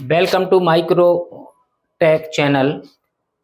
Welcome to Micro Tech channel.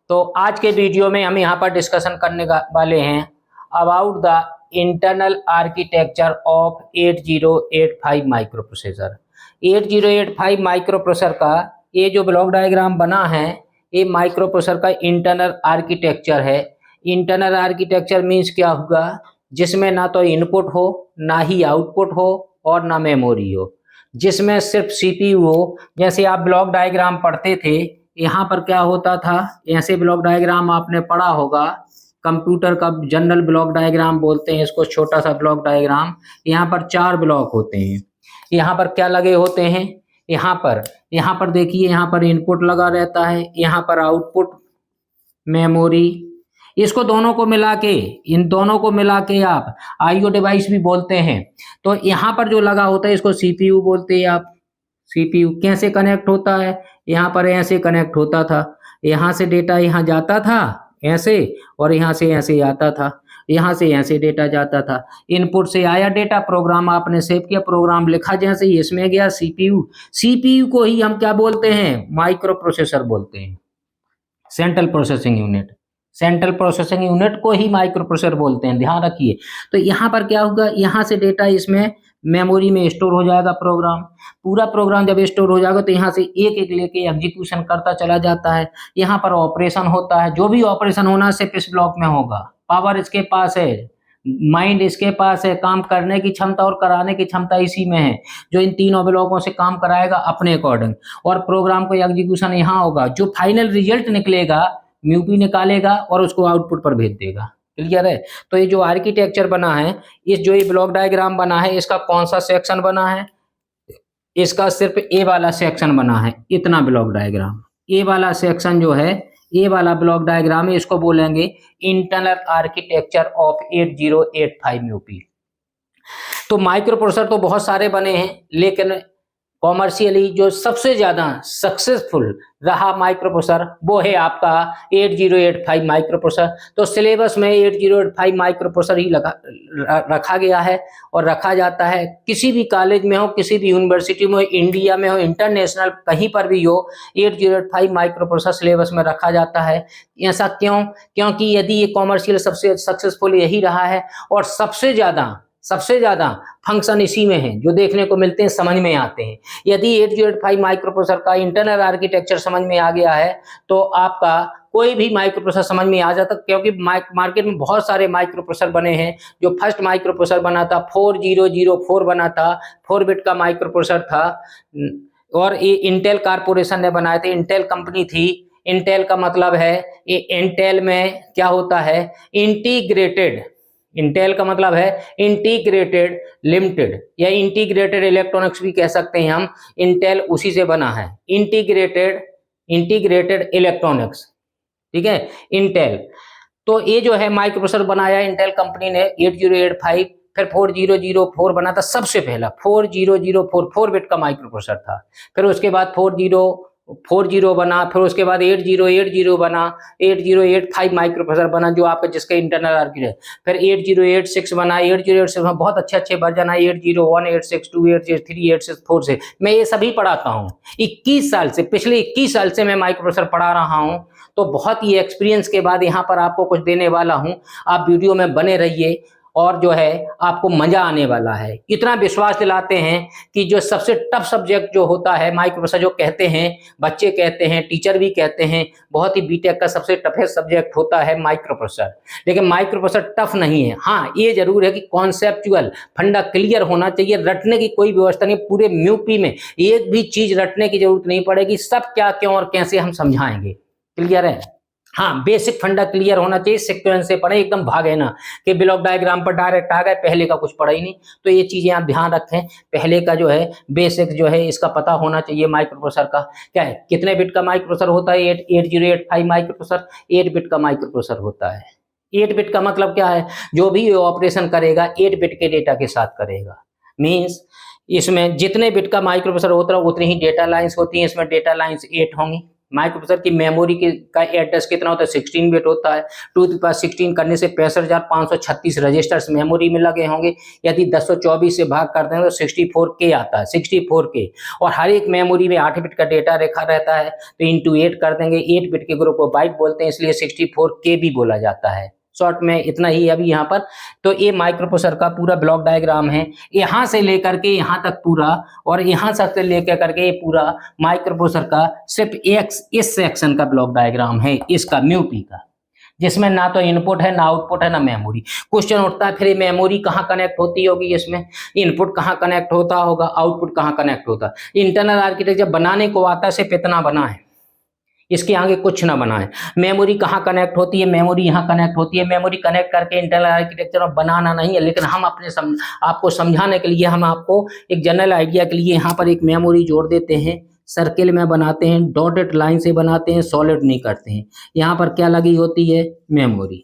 तो आज के वीडियो में हम यहाँ पर डिस्कशन करने वाले हैं about the internal architecture of 8085 micro processor. 8085 micro processor का ये जो ब्लॉक डायग्राम बना है ये माइक्रो प्रोसेसर का इंटरनल आर्किटेक्चर है। इंटरनल आर्किटेक्चर मीन्स क्या होगा, जिसमें ना तो इनपुट हो ना ही आउटपुट हो और ना मेमोरी हो, जिसमें सिर्फ सीपीयू हो। जैसे आप ब्लॉक डायग्राम पढ़ते थे, यहाँ पर क्या होता था, ऐसे ब्लॉक डायग्राम आपने पढ़ा होगा, कंप्यूटर का जनरल ब्लॉक डायग्राम बोलते हैं इसको, छोटा सा ब्लॉक डायग्राम। यहाँ पर 4 ब्लॉक होते हैं। यहाँ पर क्या लगे होते हैं, यहाँ पर देखिए, यहाँ पर इनपुट लगा रहता है, यहाँ पर आउटपुट मेमोरी। इसको दोनों को मिला के, इन दोनों को मिला के आप आईओ डिवाइस भी बोलते हैं। तो यहाँ पर जो लगा होता है इसको सीपीयू बोलते हैं आप। सीपीयू कैसे कनेक्ट होता है, यहाँ पर ऐसे कनेक्ट होता था, यहाँ से डेटा यहाँ जाता था ऐसे, और यहाँ से ऐसे आता था, यहाँ से ऐसे डेटा जाता था। इनपुट से आया डेटा, प्रोग्राम आपने सेव किया, प्रोग्राम लिखा, जैसे ही इसमें गया सीपीयू। सीपीयू को ही हम क्या बोलते हैं, माइक्रो प्रोसेसर बोलते हैं, central processing unit. Central processing unit को ही माइक्रो प्रोसेसर बोलते हैं, ध्यान रखिए। तो यहाँ पर क्या होगा, यहाँ से डेटा इसमें मेमोरी में स्टोर हो जाएगा। प्रोग्राम, पूरा प्रोग्राम जब स्टोर हो जाएगा तो यहाँ से एक एक लेके एग्जीक्यूशन करता चला जाता है। यहाँ पर ऑपरेशन होता है, जो भी ऑपरेशन होना सिर्फ इस ब्लॉक में होगा। पावर इसके पास है, माइंड इसके पास है, काम करने की क्षमता और कराने की क्षमता इसी में है, जो इन तीनों ब्लॉकों से काम कराएगा अपने अकॉर्डिंग। और प्रोग्राम को एग्जीक्यूशन यहाँ होगा, जो फाइनल रिजल्ट निकलेगा म्यूपी निकालेगा और उसको आउटपुट पर भेज देगा। क्लियर है। तो ये जो आर्किटेक्चर बना है, इस जो ये ब्लॉक डायग्राम बना है, इसका कौन सा सेक्शन बना है, इसका सिर्फ ए वाला सेक्शन बना है, इतना ब्लॉक डायग्राम। ए वाला सेक्शन जो है, ए वाला ब्लॉक डायग्राम है, इसको बोलेंगे इंटरनल आर्किटेक्चर ऑफ 8085 म्यूपी। तो माइक्रो प्रोसेसर तो बहुत सारे बने हैं, लेकिन कॉमर्शियली जो सबसे ज्यादा सक्सेसफुल रहा माइक्रो प्रोसेसर वो है आपका 8085 माइक्रो प्रोसेसर। तो सिलेबस में 8085 माइक्रो प्रोसेसर ही रखा गया है और रखा जाता है। किसी भी कॉलेज में हो, किसी भी यूनिवर्सिटी में हो, इंडिया में हो, इंटरनेशनल कहीं पर भी हो, 8085 माइक्रो प्रोसेसर सिलेबस में रखा जाता है। ऐसा क्यों? क्योंकि यदि ये कॉमर्शियल सबसे सक्सेसफुल यही रहा है और सबसे ज्यादा फंक्शन इसी में है, जो देखने को मिलते हैं, समझ में आते हैं। यदि 8085 माइक्रो प्रोसेसर का इंटरनल आर्किटेक्चर समझ में आ गया है तो आपका कोई भी माइक्रो प्रोसेसर समझ में आ जाता, क्योंकि मार्केट में बहुत सारे माइक्रो प्रोसेसर बने हैं। जो फर्स्ट माइक्रो प्रोसेसर बना था 4004 बना था, 4 बिट का माइक्रो प्रोसेसर था, और ये इंटेल कारपोरेशन ने बनाए थे, इंटेल कंपनी थी। इंटेल का मतलब है, ये इंटेल में क्या होता है, इंटीग्रेटेड। इंटेल का मतलब है इंटीग्रेटेड लिमिटेड, या इंटीग्रेटेड इलेक्ट्रॉनिक्स भी कह सकते हैं हम। इंटेल उसी से बना है, इंटीग्रेटेड इलेक्ट्रॉनिक्स, ठीक है, इंटेल। तो ये जो है माइक्रो प्रोसेसर बनाया इंटेल कंपनी ने 8085, फिर 4004 बना था सबसे पहला। 4004 4 बिट का माइक्रो प्रोसेसर था। फिर उसके बाद 4040 बना, फिर उसके बाद 8080 बना, 8085 माइक्रो प्रोसेसर बना, जो आपका जिसका इंटरनल आर्किटेक्चर। फिर 8086 बना, 8086 में बहुत अच्छे वर्जन है, 801, 862, 863, 864 से मैं ये सभी पढ़ाता हूँ। 21 साल से, पिछले 21 साल से मैं माइक्रो प्रोसेसर पढ़ा रहा हूँ। तो बहुत ही एक्सपीरियंस के बाद यहाँ पर आपको कुछ देने वाला हूँ। आप वीडियो में बने रहिए और जो है आपको मजा आने वाला है। इतना विश्वास दिलाते हैं कि जो सबसे टफ सब्जेक्ट जो होता है माइक्रो प्रोसेसर, जो कहते हैं बच्चे, कहते हैं टीचर भी कहते हैं, बहुत ही बीटेक का सबसे टफेस्ट सब्जेक्ट होता है माइक्रो प्रोसेसर। लेकिन माइक्रो प्रोसेसर टफ नहीं है। हाँ, ये जरूर है कि कॉन्सेप्चुअल फंडा क्लियर होना चाहिए। रटने की कोई व्यवस्था नहीं, पूरे म्यूपी में एक भी चीज रटने की जरूरत नहीं पड़ेगी। सब क्या, क्यों और कैसे हम समझाएंगे। क्लियर है। हाँ, बेसिक फंडा क्लियर होना चाहिए। सीक्वेंस से पढ़े, एकदम भागे ना कि ब्लॉक डायग्राम पर डायरेक्ट आ गए, पहले का कुछ पढ़ा ही नहीं। तो ये चीजें आप ध्यान रखें, पहले का जो है बेसिक जो है इसका पता होना चाहिए। माइक्रो प्रोसेसर का क्या है, कितने बिट का माइक्रो प्रोसेसर होता है, 8085 माइक्रो प्रोसेसर 8 बिट का माइक्रो प्रोसेसर होता है। 8 बिट का मतलब क्या है, जो भी ऑपरेशन करेगा 8 बिट के डेटा के साथ करेगा। मीन्स इसमें जितने बिट का माइक्रो प्रोसेसर होता है उतनी ही डेटा लाइन्स होती हैं। इसमें डेटा लाइन्स 8 होंगी, माइक्रो प्रोसेसर की मेमोरी का एड्रेस कितना होता है, 16 बिट होता है। 2 की पावर 16 करने से 65,536 रजिस्टर्स मेमोरी में लगे होंगे। यदि 1024 से भाग करते हैं तो 64K आता है, 64K। और हर एक मेमोरी में 8 बिट का डेटा रखा रहता है, तो इंटू 8 कर देंगे। 8 बिट के ग्रुप को बाइट बोलते हैं, इसलिए 64K भी बोला जाता है। शॉर्ट में इतना ही अभी यहाँ पर। तो ये माइक्रो प्रोसेसर का पूरा ब्लॉक डायग्राम है, यहाँ से लेकर के यहाँ तक पूरा, और यहाँ से लेकर करके ये पूरा माइक्रो प्रोसेसर का सिर्फ एक इस सेक्शन का ब्लॉक डायग्राम है, इसका म्यूपी का, जिसमें ना तो इनपुट है, ना आउटपुट है, ना मेमोरी। क्वेश्चन उठता है फिर मेमोरी कहाँ कनेक्ट होती होगी, इसमें इनपुट कहाँ कनेक्ट होता होगा, आउटपुट कहाँ कनेक्ट होता। इंटरनल आर्किटेक्चर बनाने को आता है, सिर्फ इतना बना है, इसके आगे कुछ ना बना है। मेमोरी कहाँ कनेक्ट होती है, मेमोरी यहाँ कनेक्ट होती है। मेमोरी कनेक्ट करके इंटरनल आर्किटेक्चर में बनाना नहीं है, लेकिन हम अपने आपको समझाने के लिए, हम आपको एक जनरल आइडिया के लिए यहाँ पर एक मेमोरी जोड़ देते हैं। सर्किल में बनाते हैं, डॉटेड लाइन से बनाते हैं, सॉलिड नहीं करते हैं। यहाँ पर क्या लगी होती है, मेमोरी।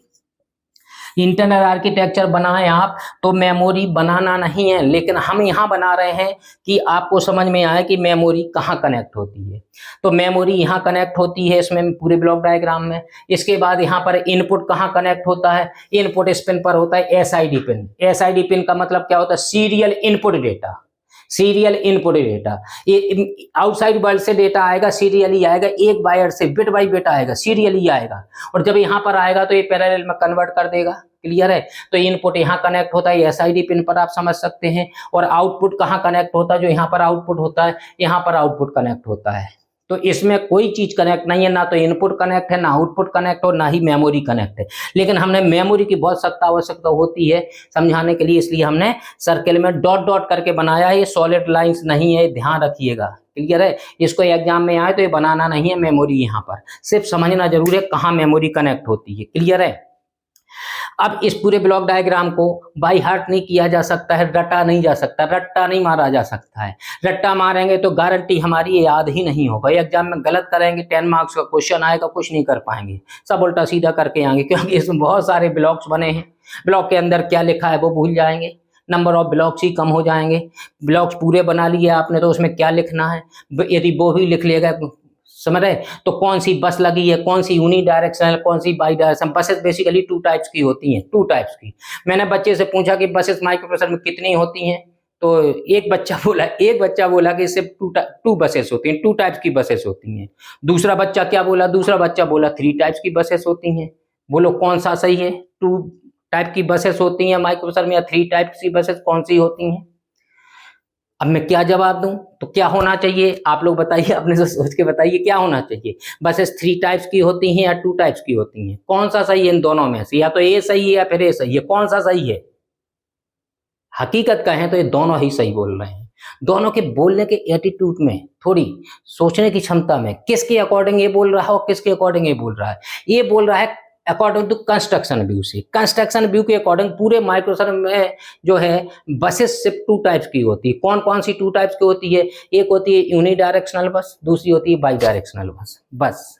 इंटरनल आर्किटेक्चर बनाएं आप तो मेमोरी बनाना नहीं है, लेकिन हम यहाँ बना रहे हैं कि आपको समझ में आए कि मेमोरी कहाँ कनेक्ट होती है। तो मेमोरी यहाँ कनेक्ट होती है इसमें पूरे ब्लॉक डायग्राम में। इसके बाद यहाँ पर इनपुट कहाँ कनेक्ट होता है, इनपुट इस पिन पर होता है, SID पिन। SID पिन का मतलब क्या होता है, serial input data. Serial input data, ये आउटसाइड वर्ल्ड से डेटा आएगा, सीरियली आएगा, एक वायर से बिट बाई बिट आएगा, सीरियली आएगा। और जब यहाँ पर आएगा तो ये पैरेलल में कन्वर्ट कर देगा। क्लियर है। तो इनपुट यहाँ कनेक्ट होता है, SID पिन पर आप समझ सकते हैं। और आउटपुट कहाँ कनेक्ट होता है, जो यहाँ पर आउटपुट होता है, यहाँ पर आउटपुट कनेक्ट होता है। तो इसमें कोई चीज कनेक्ट नहीं है, ना तो इनपुट कनेक्ट है, ना आउटपुट कनेक्ट हो, ना ही मेमोरी कनेक्ट है। लेकिन हमने मेमोरी की बहुत सख्त आवश्यकता होती है समझाने के लिए, इसलिए हमने सर्किल में डॉट डॉट करके बनाया है। ये सॉलिड लाइंस नहीं है, ध्यान रखिएगा। क्लियर है। इसको एग्जाम में आए तो ये बनाना नहीं है मेमोरी, यहाँ पर सिर्फ समझना जरूर है कहाँ मेमोरी कनेक्ट होती है। क्लियर है। अब इस पूरे ब्लॉक डायग्राम को बाई हार्ट नहीं किया जा सकता है, रटा नहीं जा सकता, रट्टा नहीं मारा जा सकता है। रट्टा मारेंगे तो गारंटी हमारी याद ही नहीं होगा। एग्जाम में गलत करेंगे 10 मार्क्स का क्वेश्चन आएगा, कुछ नहीं कर पाएंगे, सब उल्टा सीधा करके आएंगे, क्योंकि इसमें बहुत सारे ब्लॉक्स बने हैं। ब्लॉक के अंदर क्या लिखा है वो भूल जाएंगे, नंबर ऑफ ब्लॉक्स ही कम हो जाएंगे। ब्लॉक्स पूरे बना लिए आपने तो उसमें क्या लिखना है यदि वो भी लिख लेगा, समझ रहे। तो कौन सी बस लगी है, कौन सी यूनी डायरेक्शनल, कौन सी bidirectional. Buses basically 2 types की होती हैं, 2 टाइप्स की। मैंने बच्चे से पूछा कि बसेस माइक्रो प्रोसेसर में कितनी होती हैं, तो एक बच्चा बोला कि सिर्फ 2 बसेस होती हैं, 2 टाइप्स की बसेस होती हैं। दूसरा बच्चा क्या बोला, दूसरा बच्चा बोला 3 टाइप्स की बसेस होती हैं। बोलो कौन सा सही है, 2 टाइप की बसेस होती हैं माइक्रो प्रोसेसर में, या 3 टाइप्स की बसेस कौन सी होती हैं। अब मैं क्या जवाब दूं, तो क्या होना चाहिए आप लोग बताइए, अपने से सोच के बताइए क्या होना चाहिए। बसेस 3 टाइप्स की होती हैं या 2 टाइप्स की होती हैं, कौन सा सही है इन दोनों में से, या तो ए सही है या फिर ए सही है, कौन सा सही है। हकीकत कहें तो ये दोनों ही सही बोल रहे हैं। दोनों के बोलने के एटीट्यूड में, थोड़ी सोचने की क्षमता में, किसके अकॉर्डिंग ये बोल रहा है और किसके अकॉर्डिंग ये बोल रहा है। ये बोल रहा है अकॉर्डिंग टू कंस्ट्रक्शन व्यू से, कंस्ट्रक्शन व्यू के अकॉर्डिंग पूरे माइक्रो प्रोसेसर में जो है बसेस सिर्फ 2 टाइप्स की होती है। कौन कौन सी 2 टाइप्स की होती है, एक होती है यूनी डायरेक्शनल बस, दूसरी होती है बाई डायरेक्शनल बस, बस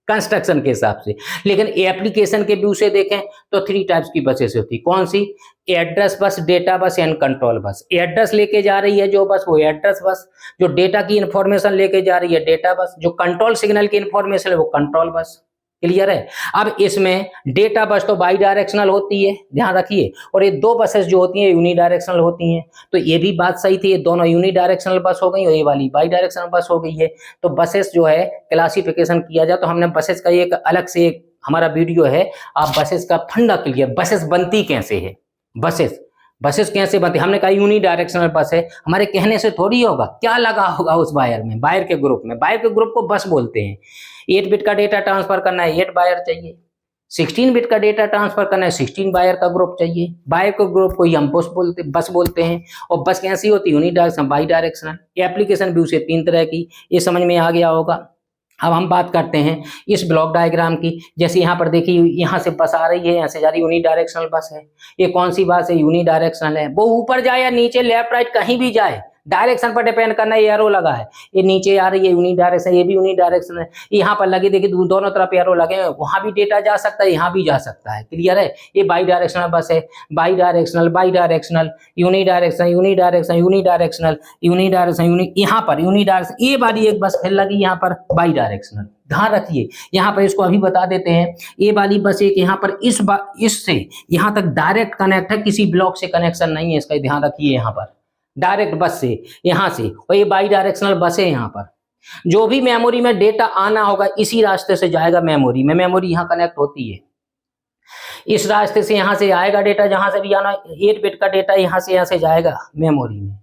कंस्ट्रक्शन के हिसाब से। लेकिन एप्लीकेशन के व्यू से देखें तो 3 टाइप्स की बसेस होती है। कौन सी, address bus, data bus and control bus. Address लेके जा रही है जो बस, वो एड्रेस बस। जो डेटा की इंफॉर्मेशन लेके जा रही है डेटा बस। जो कंट्रोल सिग्नल की इंफॉर्मेशन है वो कंट्रोल बस। क्लियर है। अब इसमें डेटा बस तो बाई डायरेक्शनल होती है, ध्यान रखिए, और ये 2 बसेस जो होती हैं यूनी डायरेक्शनल होती हैं। तो ये भी बात सही थी, ये दोनों यूनी डायरेक्शनल बस हो गई और ये वाली बाई डायरेक्शनल बस हो गई है। तो बसेस जो है क्लासिफिकेशन किया जाए तो हमने बसेस का एक अलग से एक हमारा वीडियो है, आप बसेस का फंडा क्लियर, बसेस बनती कैसे है, बसेस कैसे बनती। हमने कहा यूनी डायरेक्शनल बस है, हमारे कहने से थोड़ी होगा, क्या लगा होगा उस वायर में, वायर के ग्रुप में, वायर के ग्रुप को बस बोलते हैं। 8 बिट का डेटा ट्रांसफर करना है 8 वायर चाहिए, 16 बिट का डेटा ट्रांसफर करना है 16 वायर का ग्रुप चाहिए। वायर के ग्रुप को ही हम बस बोलते हैं। और बस कैसी होती है, unidirectional, bidirectional. Application view से 3 तरह की, ये समझ में आ गया होगा। अब हम बात करते हैं इस ब्लॉक डायग्राम की। जैसे यहाँ पर देखिए, यहाँ से बस आ रही है, यहाँ से जा रही यूनी डायरेक्शनल बस है। ये कौन सी बस है, यूनी डायरेक्शनल है। वो ऊपर जाए या नीचे, लेफ्ट राइट कहीं भी जाए, डायरेक्शन पर डिपेंड करना है। एरो लगा है, ये नीचे आ रही है यूनि डायरेक्शन, ये भी यूनि डायरेक्शन है, यहाँ पर लगे देखिए दोनों तरफ एरो लगे हैं, वहां भी डेटा जा सकता है, यहाँ भी जा सकता है। क्लियर है? ये बाई डायरेक्शनल बस है, bidirectional, bidirectional, uni direction, uni direction, unidirectional, uni direction, uni, यहाँ पर यूनि डायरेक्शन, ये वाली एक बस फिर लगी यहाँ पर बाई डायरेक्शनल। ध्यान रखिए, यहाँ पर इसको अभी बता देते हैं। ये वाली बस एक यहाँ पर इससे यहाँ तक डायरेक्ट कनेक्ट है, किसी ब्लॉक से कनेक्शन नहीं है, इसका ध्यान रखिए। यहाँ पर डायरेक्ट बस से यहाँ से, और ये बाई डायरेक्शनल बस है। यहाँ पर जो भी मेमोरी में डेटा आना होगा इसी रास्ते से जाएगा मेमोरी में। मेमोरी यहाँ कनेक्ट होती है, इस रास्ते से यहाँ से आएगा डेटा, जहां से भी आना 8 बिट का डेटा यहाँ से जाएगा मेमोरी में।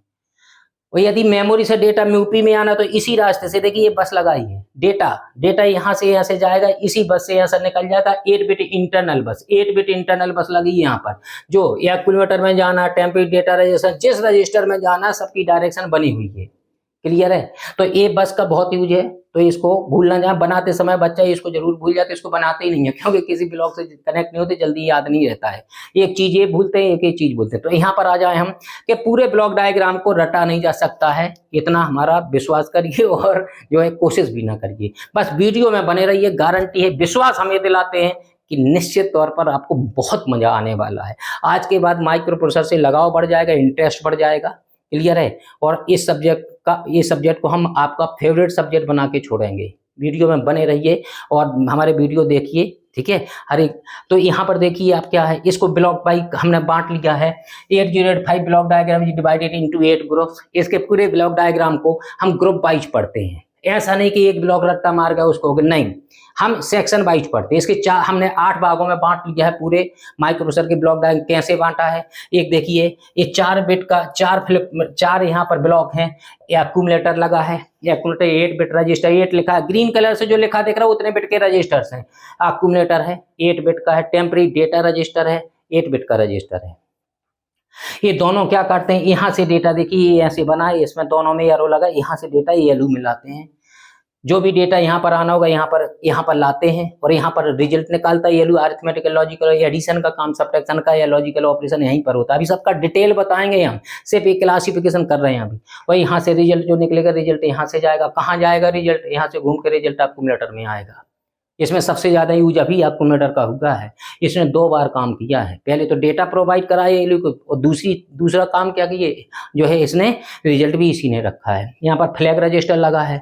और यदि मेमोरी से डेटा यूपी में आना तो इसी रास्ते से, देखिए ये बस लगाई है, डेटा यहाँ से जाएगा, इसी बस से यहाँ से निकल जाएगा। 8 बिट इंटरनल बस, 8 बिट इंटरनल बस लगी यहाँ पर, जो एक्यूमुलेटर में जाना, टेम्परेरी डेटा रजिस्टर, जिस रजिस्टर में जाना सबकी डायरेक्शन बनी हुई है। क्लियर है? तो ये बस का बहुत यूज है, तो इसको भूलना जाए। बनाते समय बच्चा इसको जरूर भूल जाते, इसको बनाते ही नहीं है, क्योंकि किसी ब्लॉक से कनेक्ट नहीं होते, जल्दी याद नहीं रहता है। एक चीज ये भूलते हैं, एक चीज भूलते हैं। तो यहाँ पर आ जाए हम कि पूरे ब्लॉक डायग्राम को रटा नहीं जा सकता है, इतना हमारा विश्वास करिए, और जो है कोशिश भी ना करिए, बस वीडियो में बने रहिए। गारंटी है, विश्वास हम ये दिलाते हैं कि निश्चित तौर पर आपको बहुत मजा आने वाला है। आज के बाद माइक्रो प्रोसेसर से लगाव बढ़ जाएगा, इंटरेस्ट बढ़ जाएगा। क्लियर है? और इस सब्जेक्ट को हम आपका फेवरेट सब्जेक्ट बना के छोड़ेंगे। वीडियो में बने रहिए और हमारे वीडियो देखिए, ठीक है? हर एक, तो यहाँ पर देखिए आप क्या है, इसको ब्लॉक बाई हमने बांट लिया है। 8085 block diagram is divided into 8 groups. इसके पूरे ब्लॉक डायग्राम को हम ग्रुप वाइज पढ़ते हैं। ऐसा नहीं कि एक ब्लॉक रट्टा मार गया उसको, नहीं, हम सेक्शन वाइज पढ़ते हैं। इसके हमने 8 भागों में बांट लिया है पूरे माइक्रो प्रोसेसर के ब्लॉक डायग्राम। कैसे बांटा है? एक देखिए, ये 4 बिट का 4 यहाँ पर ब्लॉक हैं। एक्यूमुलेटर लगा है, एक्यूमुलेटर 8 बिट रजिस्टर, 8 लिखा है, ग्रीन कलर से जो लिखा दिख रहा है उतने बिट के रजिस्टर्स हैं। एक्यूमुलेटर है 8 बिट का है, टेम्परेरी डेटा रजिस्टर है 8 बिट का रजिस्टर है। ये दोनों क्या करते हैं, यहाँ से डेटा देखिए ये ऐसे बना है, इसमें दोनों में एरो लगा, यहाँ से डेटा ये एलयू मिलाते हैं। जो भी डेटा यहाँ पर आना होगा यहाँ पर लाते हैं, और यहाँ पर रिजल्ट निकालता है। एलयू अरिथमेटिकल, लॉजिकल, एडिशन का काम, सब्ट्रैक्शन का या लॉजिकल ऑपरेशन यहीं पर होता है। अभी सबका डिटेल बताएंगे हम, सिर्फ एक क्लासिफिकेशन कर रहे हैं अभी। और यहाँ से रिजल्ट जो निकलेगा, रिजल्ट यहाँ से जाएगा। कहाँ जाएगा रिजल्ट? यहाँ से घूम के रिजल्ट एक्यूमुलेटर में आएगा। इसमें सबसे ज्यादा यूज अभी एक्यूमुलेटर का हुआ है। इसने 2 बार काम किया है, पहले तो डेटा प्रोवाइड कराया एलयू को, और दूसरा काम क्या किए जो है, इसने रिजल्ट भी इसी ने रखा है। यहाँ पर फ्लैग रजिस्टर लगा है।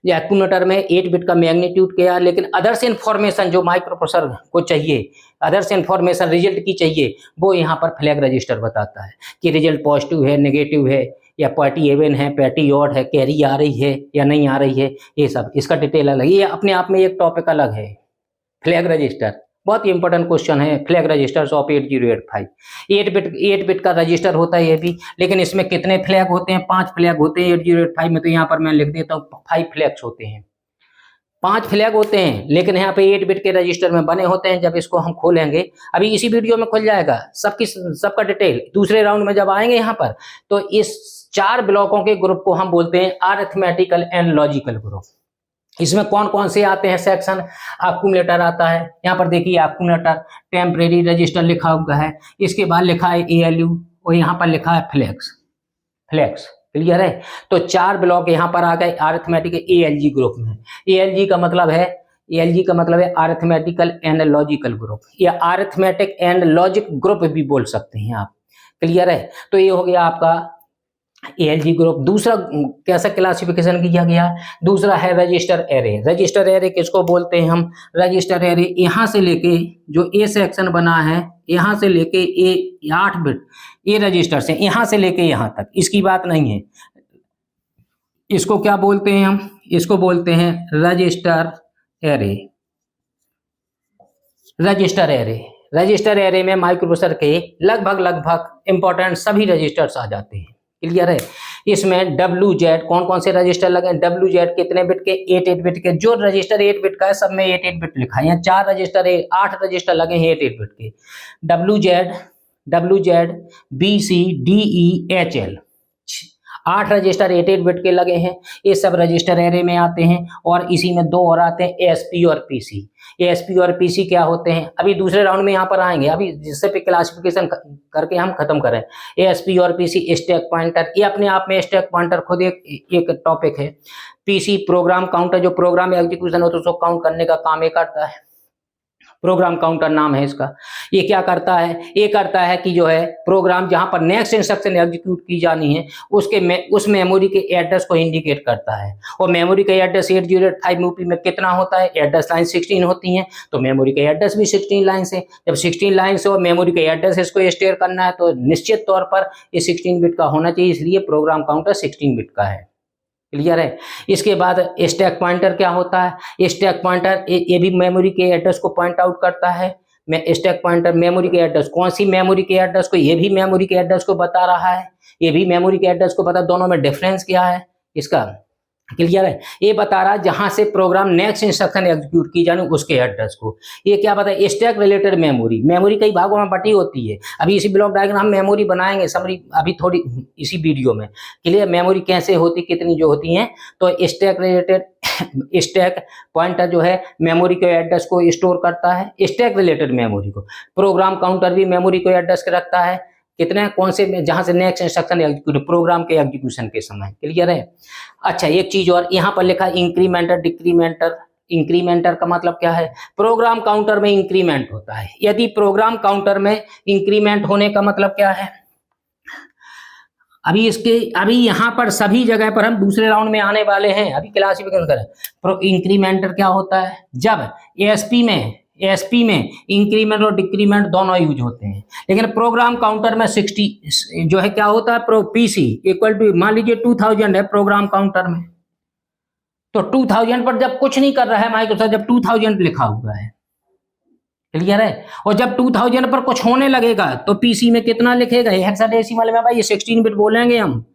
एक्यूमुलेटर में 8 बिट का मैग्नीट्यूड किया, लेकिन अदर्स इन्फॉर्मेशन जो माइक्रो प्रोसेसर को चाहिए, अदर्स इन्फॉर्मेशन रिजल्ट की चाहिए, वो यहाँ पर फ्लैग रजिस्टर बताता है कि रिजल्ट पॉजिटिव है, नेगेटिव है, या पार्टी इवन है, पैटी ऑड है, कैरी आ रही है या नहीं आ रही है, ये सब इसका डिटेल अलग, ये अपने आप में एक टॉपिक अलग है। फ्लैग रजिस्टर बहुत ही इंपॉर्टेंट क्वेश्चन है। फ्लैग रजिस्टर्स ऑफ 8085 8 बिट का रजिस्टर होता है ये भी, लेकिन इसमें कितने फ्लैग होते हैं? 5 फ्लैग होते हैं 8085 में। तो यहाँ पर मैं लिख देता हूँ 5 फ्लैग्स होते हैं, 5 फ्लैग होते हैं, लेकिन यहाँ पे 8 बिट के रजिस्टर में बने होते हैं। जब इसको हम खोलेंगे, अभी इसी वीडियो में खुल जाएगा सबका डिटेल, दूसरे राउंड में जब आएंगे यहाँ पर, तो इस 4 ब्लॉकों के ग्रुप को हम बोलते हैं अरिथमेटिकल एंड लॉजिकल ग्रुप। इसमें कौन कौन से आते हैं सेक्शन? एक्यूमुलेटर आता है, यहाँ पर देखिए एक्यूमुलेटर, टेम्परेरी रजिस्टर लिखा हुआ है, इसके बाद लिखा है एएलयू, और यहाँ पर लिखा है फ्लैग्स। क्लियर है? तो 4 ब्लॉक यहाँ पर आ गए अरिथमेटिक एएलजी ग्रुप में। एएलजी का मतलब है अरिथमेटिकल एंड लॉजिकल ग्रुप, या अरिथमेटिक एंड लॉजिक ग्रुप भी बोल सकते हैं आप। क्लियर है? तो ये हो गया आपका एएलजी ग्रुप। दूसरा कैसा क्लासिफिकेशन किया गया? दूसरा है रजिस्टर एरे। रजिस्टर एरे किसको बोलते हैं हम? रजिस्टर एरे यहाँ से लेके जो ए सेक्शन बना है, यहाँ से लेके ए 8 बिट ए रजिस्टर से यहाँ से लेके यहाँ तक, इसकी बात नहीं है। इसको क्या बोलते हैं हम? इसको बोलते हैं रजिस्टर एरे। रजिस्टर एरे में माइक्रो प्रोसेसर के लगभग इंपॉर्टेंट सभी रजिस्टर्स आ जाते हैं। क्लियर है? इसमें WZ कौन कौन से रजिस्टर लगे? WZ कितने बिट के? 8 बिट के। जो रजिस्टर 8 बिट का है सब में 8 बिट लिखा है। यहाँ 8 रजिस्टर लगे हैं 8 बिट के। WZ, BC, DE, HL 8 register 8 bit के लगे हैं, ये सब रजिस्टर एरे में आते हैं। और इसी में 2 और आते हैं, एएसपी और पीसी। एएसपी और पीसी क्या होते हैं, अभी दूसरे राउंड में यहाँ पर आएंगे, अभी जिससे पे क्लासिफिकेशन करके हम खत्म करें। एएसपी और पीसी, स्टैक पॉइंटर, ये अपने आप में स्टैक पॉइंटर खुद एक टॉपिक है। पीसी प्रोग्राम काउंटर, जो प्रोग्राम एग्जीक्यूशन होता है उसको काउंट करने का काम ये करता है, प्रोग्राम काउंटर नाम है इसका। ये क्या करता है, ये करता है कि जो है प्रोग्राम जहां पर नेक्स्ट इंस्ट्रक्शन एग्जीक्यूट की जानी है उस मेमोरी के एड्रेस को इंडिकेट करता है। और मेमोरी का एड्रेस 8085 यूपी में कितना होता है, एड्रेस लाइन 16 होती है, तो मेमोरी का एड्रेस भी 16 लाइन से। जब 16 लाइन से और मेमोरी का एड्रेस इसको स्टोर करना है तो निश्चित तौर पर ये 16 बिट का होना चाहिए, इसलिए प्रोग्राम काउंटर 16 बिट का है। क्लियर है। इसके बाद स्टैक पॉइंटर क्या होता है, स्टैक पॉइंटर ये भी मेमोरी के एड्रेस को पॉइंट आउट करता है। स्टैक पॉइंटर मेमोरी के एड्रेस, कौन सी मेमोरी के एड्रेस को, ये भी मेमोरी के एड्रेस को बता रहा है, ये भी मेमोरी के एड्रेस को बता, दोनों में डिफरेंस क्या है इसका। क्लियर है। ये बता रहा है जहां से प्रोग्राम नेक्स्ट इंस्ट्रक्शन एग्जीक्यूट की जानी उसके एड्रेस को। ये क्या बता है, स्टैक रिलेटेड मेमोरी, मेमोरी कई भागों में बटी होती है। अभी इसी ब्लॉक डायग्राम हम मेमोरी बनाएंगे समरी अभी थोड़ी इसी वीडियो में। क्लियर, मेमोरी कैसे होती, कितनी जो होती है। तो स्टैक रिलेटेड स्टैक पॉइंटर जो है मेमोरी के एड्रेस को स्टोर करता है, स्टैक रिलेटेड मेमोरी को। प्रोग्राम काउंटर भी मेमोरी को एड्रेस रखता है, कितने कौन से जहां से नेक्स्ट इंस्ट्रक्शन एग्जीक्यूट प्रोग्राम के एग्जीक्यूशन के समय। क्लियर है। अच्छा, एक चीज और यहाँ पर लिखा इंक्रीमेंटर डिक्रीमेंटर। इंक्रीमेंटर का मतलब क्या है, प्रोग्राम काउंटर में इंक्रीमेंट होता है। यदि प्रोग्राम काउंटर में इंक्रीमेंट होने का मतलब क्या है, अभी यहाँ पर सभी जगह पर हम दूसरे राउंड में आने वाले हैं, अभी क्लासिफिकेशन करें। इंक्रीमेंटर क्या होता है, जब एएसपी में इंक्रीमेंट और डिक्रीमेंट दोनों यूज होते हैं, लेकिन प्रोग्राम काउंटर में 60 जो है क्या होता है, पीसी इक्वल टू मान लीजिए 2000 है प्रोग्राम काउंटर में, तो 2000 पर जब कुछ नहीं कर रहा है माइक्रोसॉफ्ट, जब 2000 लिखा हुआ है। क्लियर है। और जब 2000 पर कुछ होने लगेगा तो पीसी में कितना लिखेगा, हेक्साडेसिमल में। भाई ये 16 बिट बोलेंगे हम।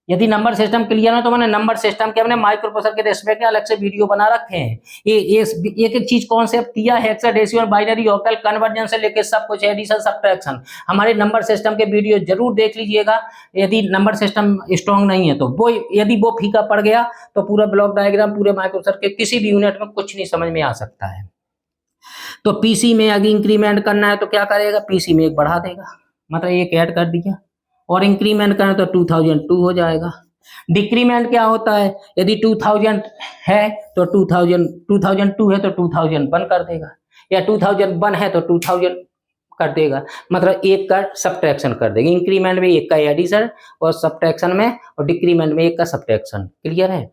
यदि नंबर सिस्टम क्लियर है तो मैंने नंबर सिस्टम के अपने माइक्रो प्रोसेसर के रेस्पेक्ट में अलग से वीडियो बना रखे हैं। ये एक एक चीज कॉन्सेप्ट किया है, हेक्साडेसिमल, बाइनरी, ऑक्टल, कन्वर्जन से लेकर सब कुछ, एडिशन, सब्ट्रैक्शन, हमारे नंबर सिस्टम के वीडियो जरूर देख लीजिएगा। यदि नंबर सिस्टम स्ट्रांग नहीं है तो वो, यदि वो फीका पड़ गया तो पूरा ब्लॉक डायग्राम पूरे माइक्रो प्रोसेसर के किसी भी यूनिट में कुछ नहीं समझ में आ सकता है। तो पीसी में अगर इंक्रीमेंट करना है तो क्या करेगा, पीसी में एक बढ़ा देगा, मतलब एक ऐड कर दिया। और इंक्रीमेंट करें तो 2002 हो जाएगा। डिक्रीमेंट क्या होता है, यदि 2000 है तो 2002 है तो 2001 कर देगा, या 2001 है तो 2000 कर देगा, मतलब एक का सब्ट्रैक्शन कर देगा। इंक्रीमेंट में एक का एडिशन और सब्ट्रैक्शन में, और डिक्रीमेंट में एक का सब्ट्रैक्शन। क्लियर है।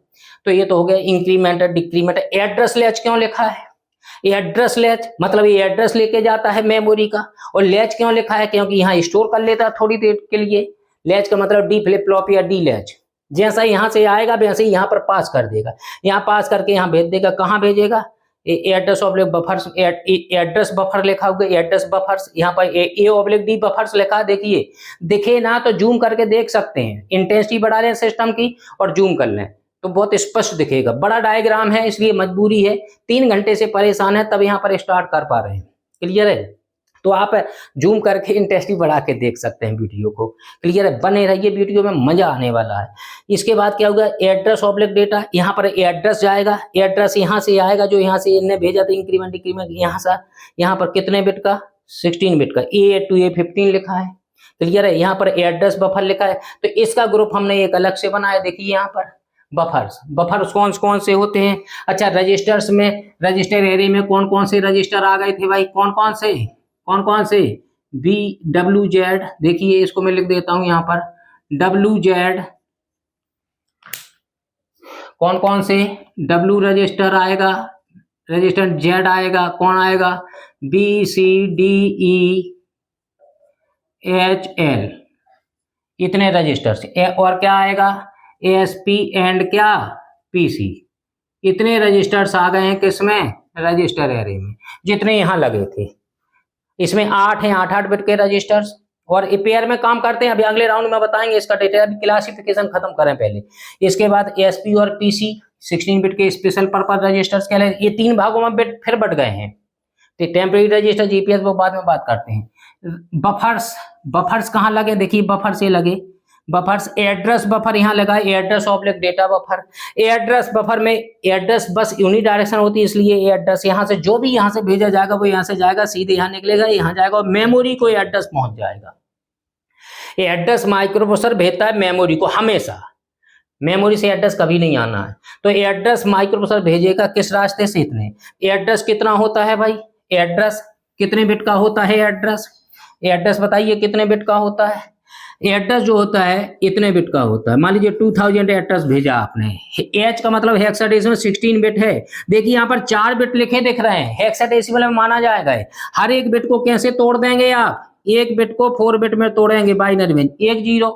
तो ये तो हो गया इंक्रीमेंट और डिक्रीमेंट। एड्रेस लैच क्यों लिखा है, एड्रेस लैच मतलब ये एड्रेस लेके जाता है मेमोरी का। और लैच क्यों लिखा है, क्योंकि यहाँ स्टोर कर लेता है थोड़ी देर के लिए। लैच का मतलब डी फ्लिप फ्लॉप या डी लैच, जैसा यहाँ से आएगा वैसे ही यहाँ पर पास कर देगा, यहाँ पास करके यहाँ भेज देगा। कहाँ भेजेगा, address oblique buffers, address buffer लिखा होगा, एड्रेस बफर्स, यहाँ पर ए ऑब्लिक डी बफर्स लिखा, देखिए दिखे ना तो जूम करके देख सकते हैं। इंटेंसिटी बढ़ा लें सिस्टम की और जूम कर लें तो बहुत स्पष्ट दिखेगा। बड़ा डायग्राम है इसलिए मजबूरी है, 3 घंटे से परेशान है तब यहाँ पर स्टार्ट कर पा रहे हैं। क्लियर है। तो आप जूम करके इंटेंसिटी बढ़ा के देख सकते हैं वीडियो को। क्लियर है। बने रहिए, वीडियो में मजा आने वाला है। इसके बाद क्या होगा, एड्रेस ऑब्लिक डेटा, यहाँ पर एड्रेस जाएगा, एड्रेस यहाँ से आएगा जो यहाँ से इन्हें भेजा था इंक्रीमेंट डिक्रीमेंट, यहाँ से यहाँ पर कितने बिट का, 16 बिट का, A8 to A15 लिखा है। क्लियर है। यहाँ पर एड्रेस बफर लिखा है, तो इसका ग्रुप हमने एक अलग से बनाया। देखिए यहाँ पर बफर्स कौन से होते हैं। अच्छा, रजिस्टर्स में, रजिस्टर एरे में कौन कौन से रजिस्टर आ गए थे भाई, कौन कौन से WZ, देखिए इसको मैं लिख देता हूं यहाँ पर, WZ, कौन से W रजिस्टर आएगा, रजिस्टर Z आएगा, कौन आएगा, BCDEHL, इतने रजिस्टर्स। और क्या आएगा, ASP एंड क्या, PC, इतने रजिस्टर्स आ गए हैं किसमें, रजिस्टर एरे में, जितने यहाँ लगे थे। इसमें 8 हैं, 8 बिट के रजिस्टर्स, और पेयर में काम करते हैं। अभी अगले राउंड में बताएंगे इसका डेटा, अभी क्लासिफिकेशन खत्म करें पहले। इसके बाद ASP और PC 16 बिट के स्पेशल पर्पज रजिस्टर्स कहलाते हैं। ये 3 भागों में फिर बट गए हैं। तो टेम्परेरी रजिस्टर, GPS वो बाद में बात करते हैं। बफर्स कहाँ लगे, देखिए बफर्स ये लगे, बफर्स, एड्रेस बफर यहाँ लगा है, address oblique data buffer. Address buffer में एड्रेस बस यूनिडायरेक्शन होती है, इसलिए एड्रेस यहाँ से जो भी यहाँ से भेजा जाएगा वो यहाँ से जाएगा, सीधे यहाँ निकलेगा, यहाँ जाएगा और मेमोरी को एड्रेस पहुंच जाएगा। एड्रेस माइक्रोप्रोसेसर भेजता है मेमोरी को, हमेशा मेमोरी से एड्रेस कभी नहीं आना है। तो एड्रेस माइक्रोप्रोसेसर भेजेगा किस रास्ते से? इतने। एड्रेस कितना होता है भाई? एड्रेस कितने बिट का होता है? एड्रेस बताइए कितने बिट का होता है? एड्रेस जो होता है इतने बिट का होता है। मान लीजिए 2000 एड्रेस भेजा आपने, एच का मतलब हेक्साडेसिमल 16 बिट है। देखिए यहाँ पर 4 बिट लिखे दिख रहे हैं, हेक्साडेसिमल में माना जाएगा। हर एक बिट को कैसे तोड़ देंगे आप? एक बिट को 4 बिट में तोड़ेंगे बाइनरी में, 1 0,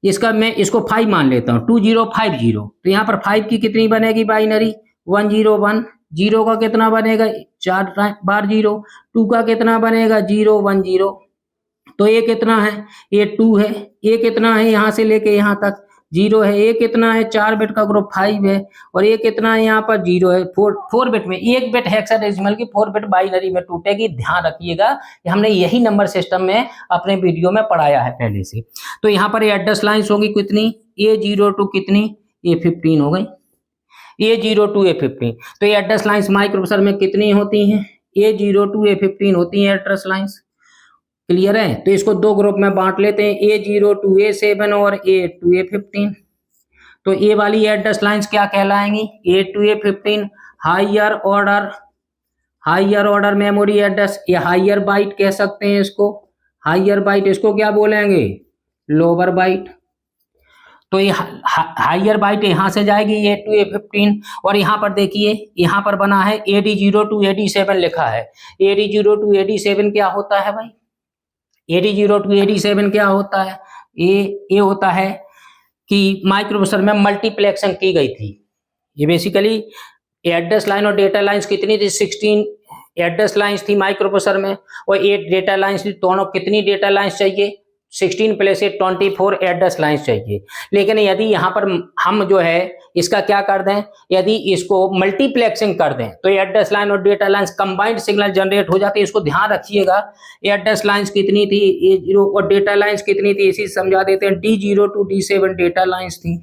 इसका मैं इसको 5 मान लेता हूँ, 2050। तो यहाँ पर 5 की कितनी बनेगी बाइनरी? 101। 0 का कितना बनेगा? 4 बार 0। 2 का कितना बनेगा? 010। तो ये कितना है? ये 2 है। ये कितना है? यहाँ से लेके यहाँ तक 0 है। ये कितना है? 4 बिट का ग्रुप 5 है। और ये कितना है? यहाँ पर 0 है। 4 बिट में 1 बिट हेक्साडेसिमल की 4 बिट बाइनरी में टूटेगी। ध्यान रखिएगा, हमने यही नंबर सिस्टम में अपने वीडियो में पढ़ाया है पहले से। तो यहाँ पर एड्रेस लाइन्स होगी कितनी? A02 कितनी? A15 हो गई। A02 A15। तो ये एड्रेस लाइन्स माइक्रोप्रोसेसर में कितनी होती हैं? A02 A15 होती हैं एड्रेस लाइन्स। क्लियर है? तो इसको 2 ग्रुप में बांट लेते हैं, A02 A7 और A2 A15। तो ये वाली एड्रेस लाइंस क्या कहलाएंगी? A2 A15 higher order memory address, या हाइयर बाइट कह सकते हैं इसको। हाइयर बाइट, इसको क्या बोलेंगे? Lower byte. तो ये हाइयर बाइट यहाँ से जाएगी A2 A15। और यहाँ पर देखिए, यहाँ पर बना है AD02 AD7 लिखा है। AD02 AD7 क्या होता है भाई? AD02 AD7 क्या होता है? ये होता है कि माइक्रोप्रोसेसर में मल्टीप्लेक्सिंग की गई थी। ये बेसिकली एड्रेस लाइन और डेटा लाइंस कितनी थी? 16 एड्रेस लाइंस थी माइक्रोप्रोसेसर में और 8 डेटा लाइंस थी। दोनों कितनी डेटा लाइंस चाहिए? 16 प्लस 8 24 एड्रेस लाइंस चाहिए। लेकिन यदि यहाँ पर हम जो है इसका क्या कर दें, यदि इसको मल्टीप्लेक्सिंग कर दें तो एड्रेस लाइन और data lines combined signal generate हो जाते हैं। इसको ध्यान रखिएगा। एड्रेस लाइंस कितनी थी? A0 और डेटा लाइंस कितनी थी? इसी समझा देते हैं। D02 D7 डेटा लाइंस थी।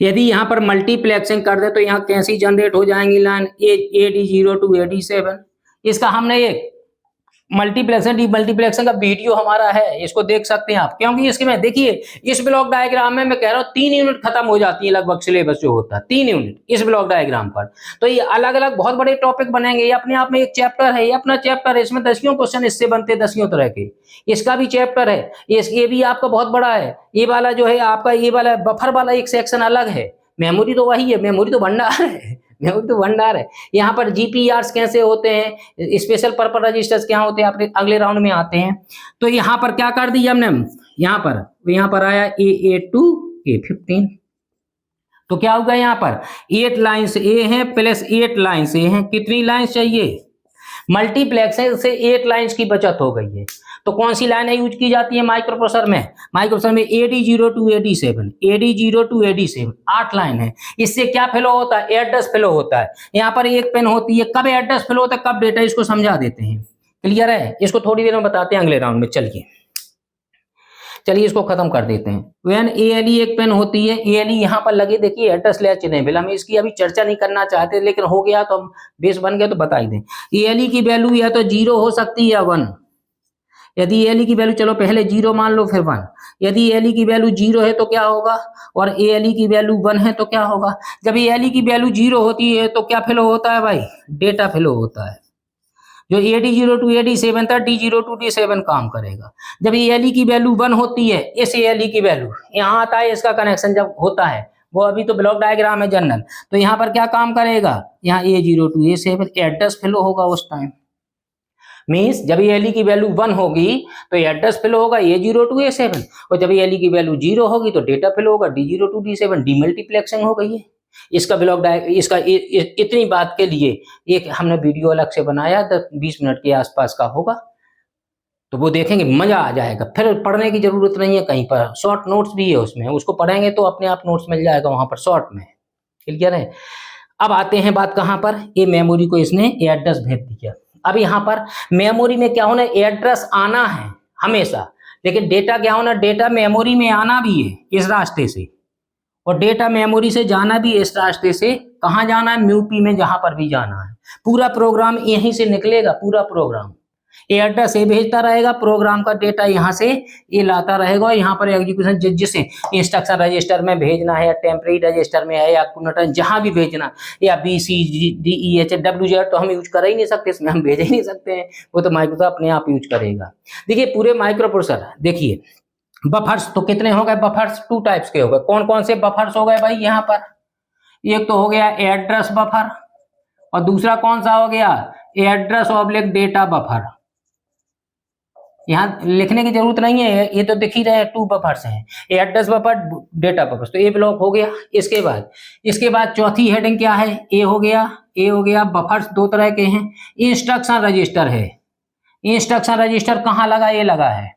यदि यहाँ पर मल्टीप्लेक्सिंग कर दे तो यहाँ कैसी जनरेट हो जाएंगी लाइन? AD02 AD7। इसका हमने एक मल्टीप्लेक्शन डीमल्टीप्लेक्शन का वीडियो हमारा है, इसको देख सकते हैं आप। क्योंकि इसके में देखिए, इस ब्लॉक डायग्राम में मैं कह रहा हूँ 3 यूनिट खत्म हो जाती है लगभग सिलेबस जो होता है, 3 यूनिट इस ब्लॉक डायग्राम पर। तो ये अलग अलग बहुत बड़े टॉपिक बनेंगे। ये अपने आप में एक चैप्टर है, ये अपना चैप्टर है। इसमें 10 क्वेश्चन इससे बनते, 10 तरह के। इसका भी चैप्टर है, ये भी आपका बहुत बड़ा है। ये वाला जो है आपका, ये वाला बफर वाला एक सेक्शन अलग है। मेमोरी तो वही है, मेमोरी तो भंडार है, मेमोरी तो भंडार है। यहाँ पर GPRs कैसे होते हैं, स्पेशल पर्पस रजिस्टर्स क्या होते हैं, आपके अगले राउंड में आते हैं। तो यहाँ पर क्या कर दिया हमने, यहाँ पर आया A2 A15। तो क्या होगा? यहाँ पर 8 लाइन्स A हैं प्लस 8 लाइन्स A हैं। कितनी लाइन्स चाहिए? मल्टीप्लेक्सिंग से 8 लाइन्स की बचत हो गई है। तो कौन सी लाइन यूज की जाती है माइक्रोप्रोसेसर में? माइक्रोप्रोसेसर में AD02 AD7, AD02 AD7 8 line है। इससे क्या फ्लो होता है? एड्रेस फ्लो होता है। यहाँ पर एक पेन होती है। कब एड्रेस फ्लो होता है, कब डेटा, इसको समझा देते हैं। क्लियर है? इसको थोड़ी देर में बताते हैं अगले राउंड में। चलिए इसको खत्म कर देते हैं। व्हेन ALE एक पेन होती है, ALE यहाँ पर लगे, देखिए एड्रेस लेयर इनेबल। हम इसकी अभी चर्चा नहीं करना चाहते, लेकिन हो गया तो हम बेस बन गया तो बता ही दें। ALE की वैल्यू या तो 0 हो सकती है या 1। यदि ALE की वैल्यू, चलो पहले 0 मान लो फिर 1। यदि ALE की वैल्यू 0 है तो क्या होगा, और ALE की वैल्यू 1 है तो क्या होगा? जब ALE की वैल्यू 0 होती है तो क्या फ्लो होता है भाई? डेटा फ्लो होता है। जो AD02 AD7 था, D02 D7 काम करेगा। जब ALE की वैल्यू 1 होती है, इस ALE की वैल्यू यहाँ आता है, इसका कनेक्शन जब होता है, वो अभी तो ब्लॉक डायग्राम है जनरल, तो यहाँ पर क्या काम करेगा? यहाँ A02 A7 एड्रेस फ्लो होगा उस टाइम। मीन्स जब ALE की वैल्यू 1 होगी तो एड्रेस फ्लो होगा A02 A7, और जब ALE की वैल्यू 0 होगी तो डेटा फ्लो होगा D02 D7। डीमल्टीप्लेक्सिंग हो गई है। इसका ब्लॉक डायग्राम, इसका इतनी बात के लिए एक हमने वीडियो अलग से बनाया, 10-20 मिनट के आसपास का होगा, तो वो देखेंगे, मजा आ जाएगा। फिर पढ़ने की जरूरत नहीं है कहीं पर, शॉर्ट नोट्स भी है उसमें, उसको पढ़ेंगे तो अपने आप नोट्स मिल जाएगा वहां पर शॉर्ट में। क्लियर है? अब आते हैं बात कहाँ पर, ये मेमोरी को इसने एड्रेस भेज दिया। अब यहाँ पर मेमोरी में क्या होना है, एड्रेस आना है हमेशा, लेकिन डेटा क्या होना, डेटा मेमोरी में आना भी है इस रास्ते से, और डेटा मेमोरी से जाना भी इस रास्ते से। कहाँ जाना है, म्यूपी में जहां पर भी जाना है। पूरा प्रोग्राम यहीं से निकलेगा, पूरा प्रोग्राम ये एड्रेस ये भेजता रहेगा, प्रोग्राम का डेटा यहाँ से ये लाता रहेगा, और यहाँ पर एग्जीक्यूशन जिसे इंस्ट्रक्शन रजिस्टर में भेजना है, या टेम्परेरी रजिस्टर में है, या जहां भी भेजना, या BCDEH तो हम यूज कर ही नहीं सकते, इसमें हम भेज ही नहीं सकते हैं, वो तो माइक्रोसॉफ्ट अपने आप यूज करेगा। देखिए पूरे माइक्रो प्रोसेसर, देखिए बफर्स तो कितने हो गए, बफर्स 2 टाइप्स के हो गए। कौन कौन से बफर्स हो गए भाई यहाँ पर, एक तो हो गया एड्रेस बफर, और दूसरा कौन सा हो गया, एड्रेस ऑब्लिक डेटा बफर। यहाँ लिखने की जरूरत नहीं है, ये तो दिख ही रहे हैं, 2 बफर्स हैं, एड्रेस बफर, डेटा बफर। तो ए ब्लॉक हो गया। इसके बाद चौथी हेडिंग क्या है, ए हो गया। बफर्स 2 तरह के हैं। इंस्ट्रक्शन रजिस्टर है, इंस्ट्रक्शन रजिस्टर कहाँ लगा, ये लगा है।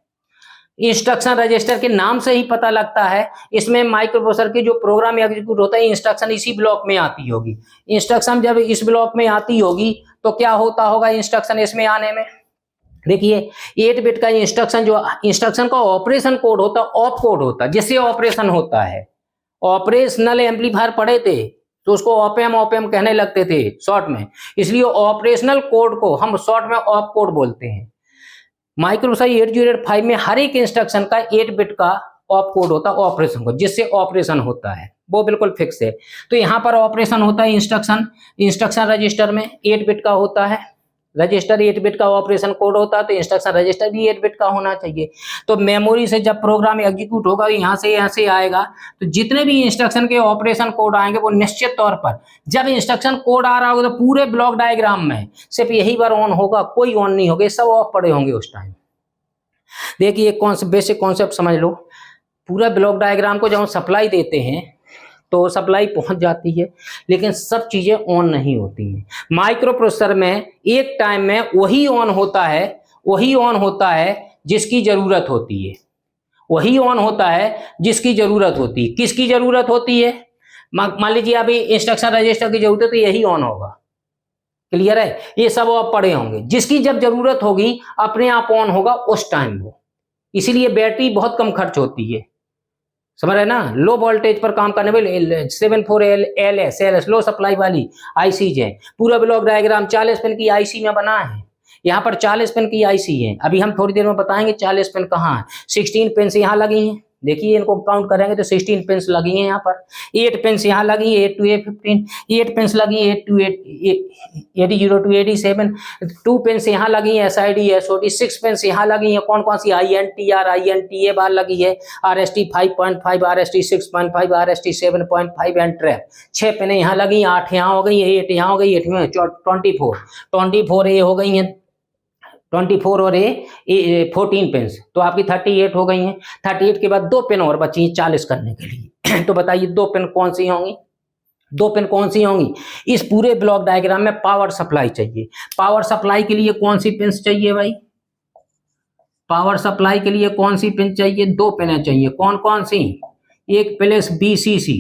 इंस्ट्रक्शन रजिस्टर के नाम से ही पता लगता है, इसमें माइक्रो प्रोसेसर के जो प्रोग्राम एग्जीक्यूट होता है, इंस्ट्रक्शन इसी ब्लॉक में आती होगी। इंस्ट्रक्शन जब इस ब्लॉक में आती होगी तो क्या होता होगा इंस्ट्रक्शन इसमें आने में, देखिए 8 बिट का इंस्ट्रक्शन, जो इंस्ट्रक्शन का ऑपरेशन कोड होता है, ऑप कोड होता है, जिससे ऑपरेशन होता है। ऑपरेशनल एम्पलीफायर पढ़े थे तो उसको ऑपएम कहने लगते थे शॉर्ट में, इसलिए ऑपरेशनल कोड को हम शॉर्ट में ऑप कोड बोलते हैं। माइक्रोप्रोसेसर 8085 में हर एक इंस्ट्रक्शन का 8 बिट का ऑप कोड होता है ऑपरेशन को, जिससे ऑपरेशन होता है, वो बिल्कुल फिक्स है। तो यहाँ पर ऑपरेशन होता है इंस्ट्रक्शन रजिस्टर में 8 बिट का होता है, रजिस्टर 8 बिट का ऑपरेशन कोड होता है, तो इंस्ट्रक्शन रजिस्टर भी 8 बिट का होना चाहिए। तो मेमोरी से जब प्रोग्राम एग्जीक्यूट होगा, यहाँ से आएगा, तो जितने भी इंस्ट्रक्शन के ऑपरेशन कोड आएंगे वो निश्चित तौर पर, जब इंस्ट्रक्शन कोड आ रहा होगा तो पूरे ब्लॉक डायग्राम में सिर्फ यही बार ऑन होगा, कोई ऑन नहीं होगा, सब ऑफ पड़े होंगे उस टाइम। देखिए बेसिक कॉन्सेप्ट समझ लो, पूरा ब्लॉक डायग्राम को जब हम सप्लाई देते हैं तो सप्लाई पहुंच जाती है, लेकिन सब चीजें ऑन नहीं होती हैं। माइक्रो प्रोसेसर में एक टाइम में वही ऑन होता है जिसकी जरूरत होती है, वही ऑन होता है जिसकी जरूरत होती है। किसकी जरूरत होती है, मान लीजिए अभी इंस्ट्रक्शन रजिस्टर की जरूरत है तो यही ऑन होगा, क्लियर है, ये सब आप पढ़े होंगे। जिसकी जब जरूरत होगी अपने आप ऑन होगा उस टाइम वो, इसीलिए बैटरी बहुत कम खर्च होती है, समझ रहे ना। लो वोल्टेज पर काम करने वाले 74LS लो सप्लाई वाली आईसी है। पूरा ब्लॉक डायग्राम 40 पिन की आईसी में बना है, यहाँ पर 40 पिन की आईसी है। अभी हम थोड़ी देर में बताएंगे 40 पिन कहाँ है। 16 पिन से यहाँ लगी हैं, देखिए इनको काउंट करेंगे तो 16 पिन्स लगी हैं यहाँ पर। 8 पिन्स यहाँ लगी है, 8 to A15, 8 पिन्स लगी है 8 to 80 to 87, 2 पिन्स यहाँ लगी है SID SOD, 6 पिन्स यहाँ लगी हैं, कौन कौन सी INTR INTA बार लगी है, RST 5.5, RST 6.5, RST 7.5 and trap. 6 pin यहाँ लगी, 8 यहाँ हो गई, 8 यहाँ हो गई, 8 में 24 ये हो गई हैं, 24 और ये 14 पिन, तो आपकी 38 हो गई हैं। 38 के बाद 2 पिन और बची हैं 40 करने के लिए। तो बताइए 2 पिन कौन सी होंगी, 2 पिन कौन सी होंगी। इस पूरे ब्लॉक डायग्राम में पावर सप्लाई चाहिए। पावर सप्लाई के लिए कौन सी पिन चाहिए भाई, पावर सप्लाई के लिए कौन सी पिन चाहिए, 2 पिन चाहिए। कौन कौन सी, एक प्लस BCC,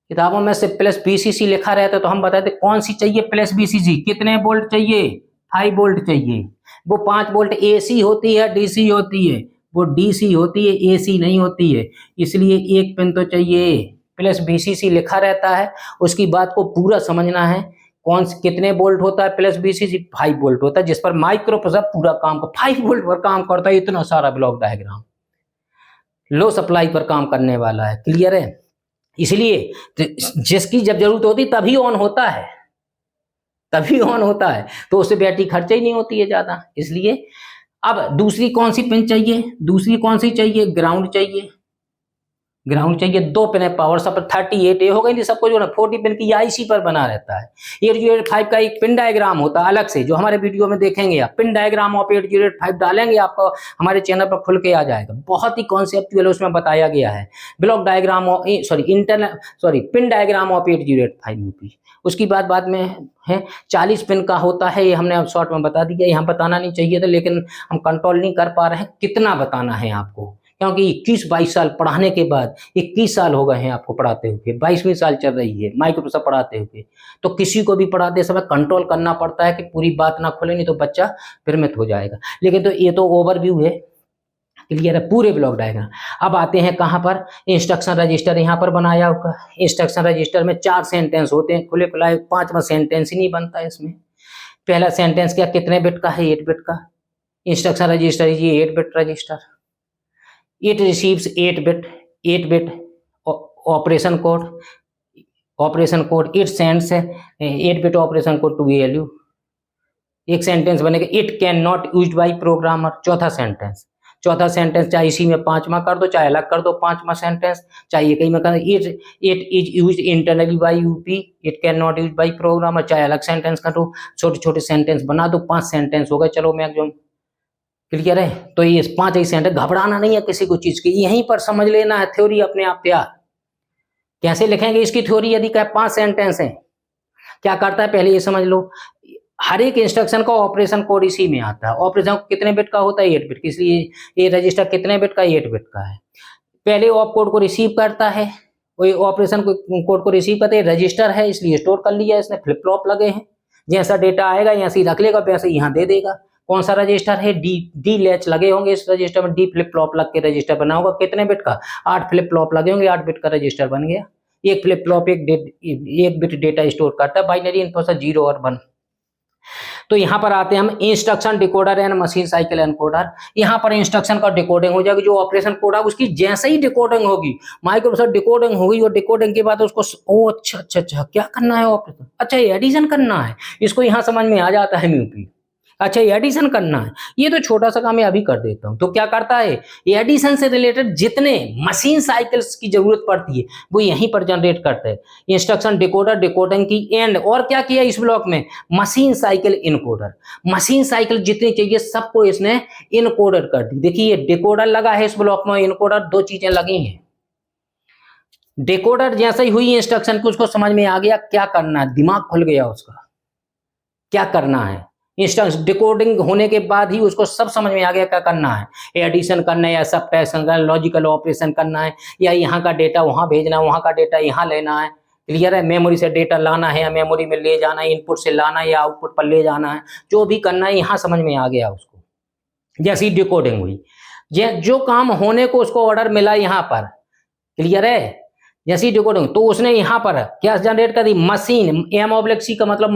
किताबों में से प्लस BCC लिखा रहता है तो हम बताते कौन सी चाहिए प्लस BCC। कितने वोल्ट चाहिए, 5 वोल्ट चाहिए। वो 5 वोल्ट AC होती है DC होती है, वो DC होती है AC नहीं होती है, इसलिए एक पिन तो चाहिए। प्लस BCC लिखा रहता है, उसकी बात को पूरा समझना है। कितने वोल्ट होता है प्लस BCC, 5 वोल्ट होता है, जिस पर माइक्रो प्रोसेसर पूरा काम को 5 वोल्ट पर काम करता है। इतना सारा ब्लॉक डायग्राम लो सप्लाई पर काम करने वाला है, क्लियर है। इसलिए जिसकी जब जरूरत होती तभी ऑन होता है, तो उससे बैटरी खर्च ही नहीं होती है ज्यादा। इसलिए अब दूसरी कौन सी पिन चाहिए, ग्राउंड चाहिए। 2 पिन है पावर सप्लाई, 38 हो गई सबको, जो ना 40 पिन की आईसी पर बना रहता है। 8085 का एक पिन डायग्राम होता है अलग से, जो हमारे वीडियो में देखेंगे आप, पिन डायग्राम ऑफ 8085 डालेंगे आपको हमारे चैनल पर खुल के आ जाएगा, बहुत ही कॉन्सेप्चुअल उसमें बताया गया है। Block diagram pin diagram of 8085 UP. उसकी बाद में है 40 पिन का होता है, ये हमने अब शॉर्ट में बता दिया, यहाँ बताना नहीं चाहिए था लेकिन हम कंट्रोल नहीं कर पा रहे हैं कितना बताना है आपको, क्योंकि 21-22 साल पढ़ाने के बाद 21 साल हो गए हैं आपको पढ़ाते हुए, 22वीं साल चल रही है माइक्रो प्रोसेसर पढ़ाते हुए। तो किसी को भी पढ़ाते समय कंट्रोल करना पड़ता है कि पूरी बात ना खुले, नहीं तो बच्चा भ्रमित हो जाएगा। लेकिन तो ये तो ओवरव्यू है, क्लियर है, पूरे ब्लॉक डायग्राम। अब आते हैं कहाँ पर, इंस्ट्रक्शन रजिस्टर यहाँ पर बनाया होगा। इंस्ट्रक्शन रजिस्टर में 4 सेंटेंस होते हैं, खुले खुलाए, 5वां सेंटेंस ही नहीं बनता है इसमें। पहला सेंटेंस क्या, कितने बिट का है, 8 बिट का। इंस्ट्रक्शन रजिस्टर ये 8 bit register, it receives 8 bit operation code, it sends 8 bit operation code to ALU। एक सेंटेंस बनेगा, it can not used by programmer. चौथा सेंटेंस चाहे इसी में 5वां कर दो, चाहे अलग कर दो 5वां सेंटेंस, चाहे एक ही में कर दो, it is used internally by UP, it can not used by programmer, चाहे अलग सेंटेंस कर दो, छोटे छोटे सेंटेंस बना दो। 5 सेंटेंस हो गए, चलो मैक्सिमम, क्लियर है। तो ये 5 ही सेंटेंस, घबराना नहीं है किसी को चीज की, यहीं पर समझ लेना है थ्योरी अपने आप तैयार। कैसे लिखेंगे इसकी थ्योरी, यदि क्या 5 सेंटेंस है, क्या करता है पहले ये समझ लो। हर एक इंस्ट्रक्शन का ऑपरेशन कोड इसी में आता है। ऑपरेशन कितने बिट का होता है, 8 बिट, इसलिए ये रजिस्टर कितने बिट का, 8 बिट का है। पहले ऑप कोड को रिसीव करता है, वही ऑपरेशन कोड को रिसीव करते हैं, रजिस्टर है इसलिए स्टोर कर लिया, इसने फ्लिप फ्लॉप लगे हैं, जैसा डेटा आएगा यहाँ से रख लेगा, वैसे यहाँ दे देगा। कौन सा रजिस्टर है, डी लैच लगे होंगे इस रजिस्टर में, डी फ्लिप फ्लॉप लग के रजिस्टर बना होगा। कितने बिट का, 8 फ्लिप फ्लॉप लगे होंगे, 8 बिट का रजिस्टर बन गया। एक फ्लिप फ्लॉप एक बिट डेटा स्टोर करता है, बाइनरी इनपुट 0 और 1। तो यहां पर आते हैं हम instruction decoder and machine cycle encoder. यहां पर इंस्ट्रक्शन का डिकोडिंग हो जाएगी, जो ऑपरेशन कोड है उसकी जैसे ही डिकोडिंग होगी, माइक्रोप्रोसेसर डिकोडिंग होगी, और डिकोडिंग के बाद उसको अच्छा क्या करना है ऑपरेशन, अच्छा ये एडिशन करना है, इसको यहां समझ में आ जाता है म्यूपी। अच्छा ये एडिशन करना है, ये तो छोटा सा काम मैं अभी कर देता हूं। तो क्या करता है, ये एडिशन से रिलेटेड जितने मशीन साइकिल्स की जरूरत पड़ती है वो यहीं पर जनरेट करता है। इंस्ट्रक्शन डिकोडर, डिकोडिंग की एंड, और क्या किया इस ब्लॉक में, machine cycle encoder. Machine cycle जितनी चाहिए सबको इसने इनकोडर कर दी। देखिए डिकोडर लगा है इस ब्लॉक में, इनकोडर, 2 चीजें लगी हैं। डिकोडर जैसे ही हुई इंस्ट्रक्शन को, उसको समझ में आ गया क्या करना है, दिमाग खुल गया उसका, क्या करना है। इंस्ट्रक्शन डिकोडिंग होने के बाद ही उसको सब समझ में आ गया क्या करना है, एडिशन करना है या सबट्रैक्शन करना है, लॉजिकल ऑपरेशन करना है, या यहाँ का डेटा वहाँ भेजना है, वहाँ का डेटा यहाँ लेना है। क्लियर है, मेमोरी से डेटा लाना है या मेमोरी में ले जाना है, इनपुट से लाना है या आउटपुट पर ले जाना है, जो भी करना है यहाँ समझ में आ गया उसको। जैसी डिकोडिंग हुई, जो काम होने को उसको ऑर्डर मिला यहाँ पर, क्लियर है, जैसी डिकोडिंग, तो उसने यहाँ पर क्या जनरेट कर दी, मशीन, M/C का मतलब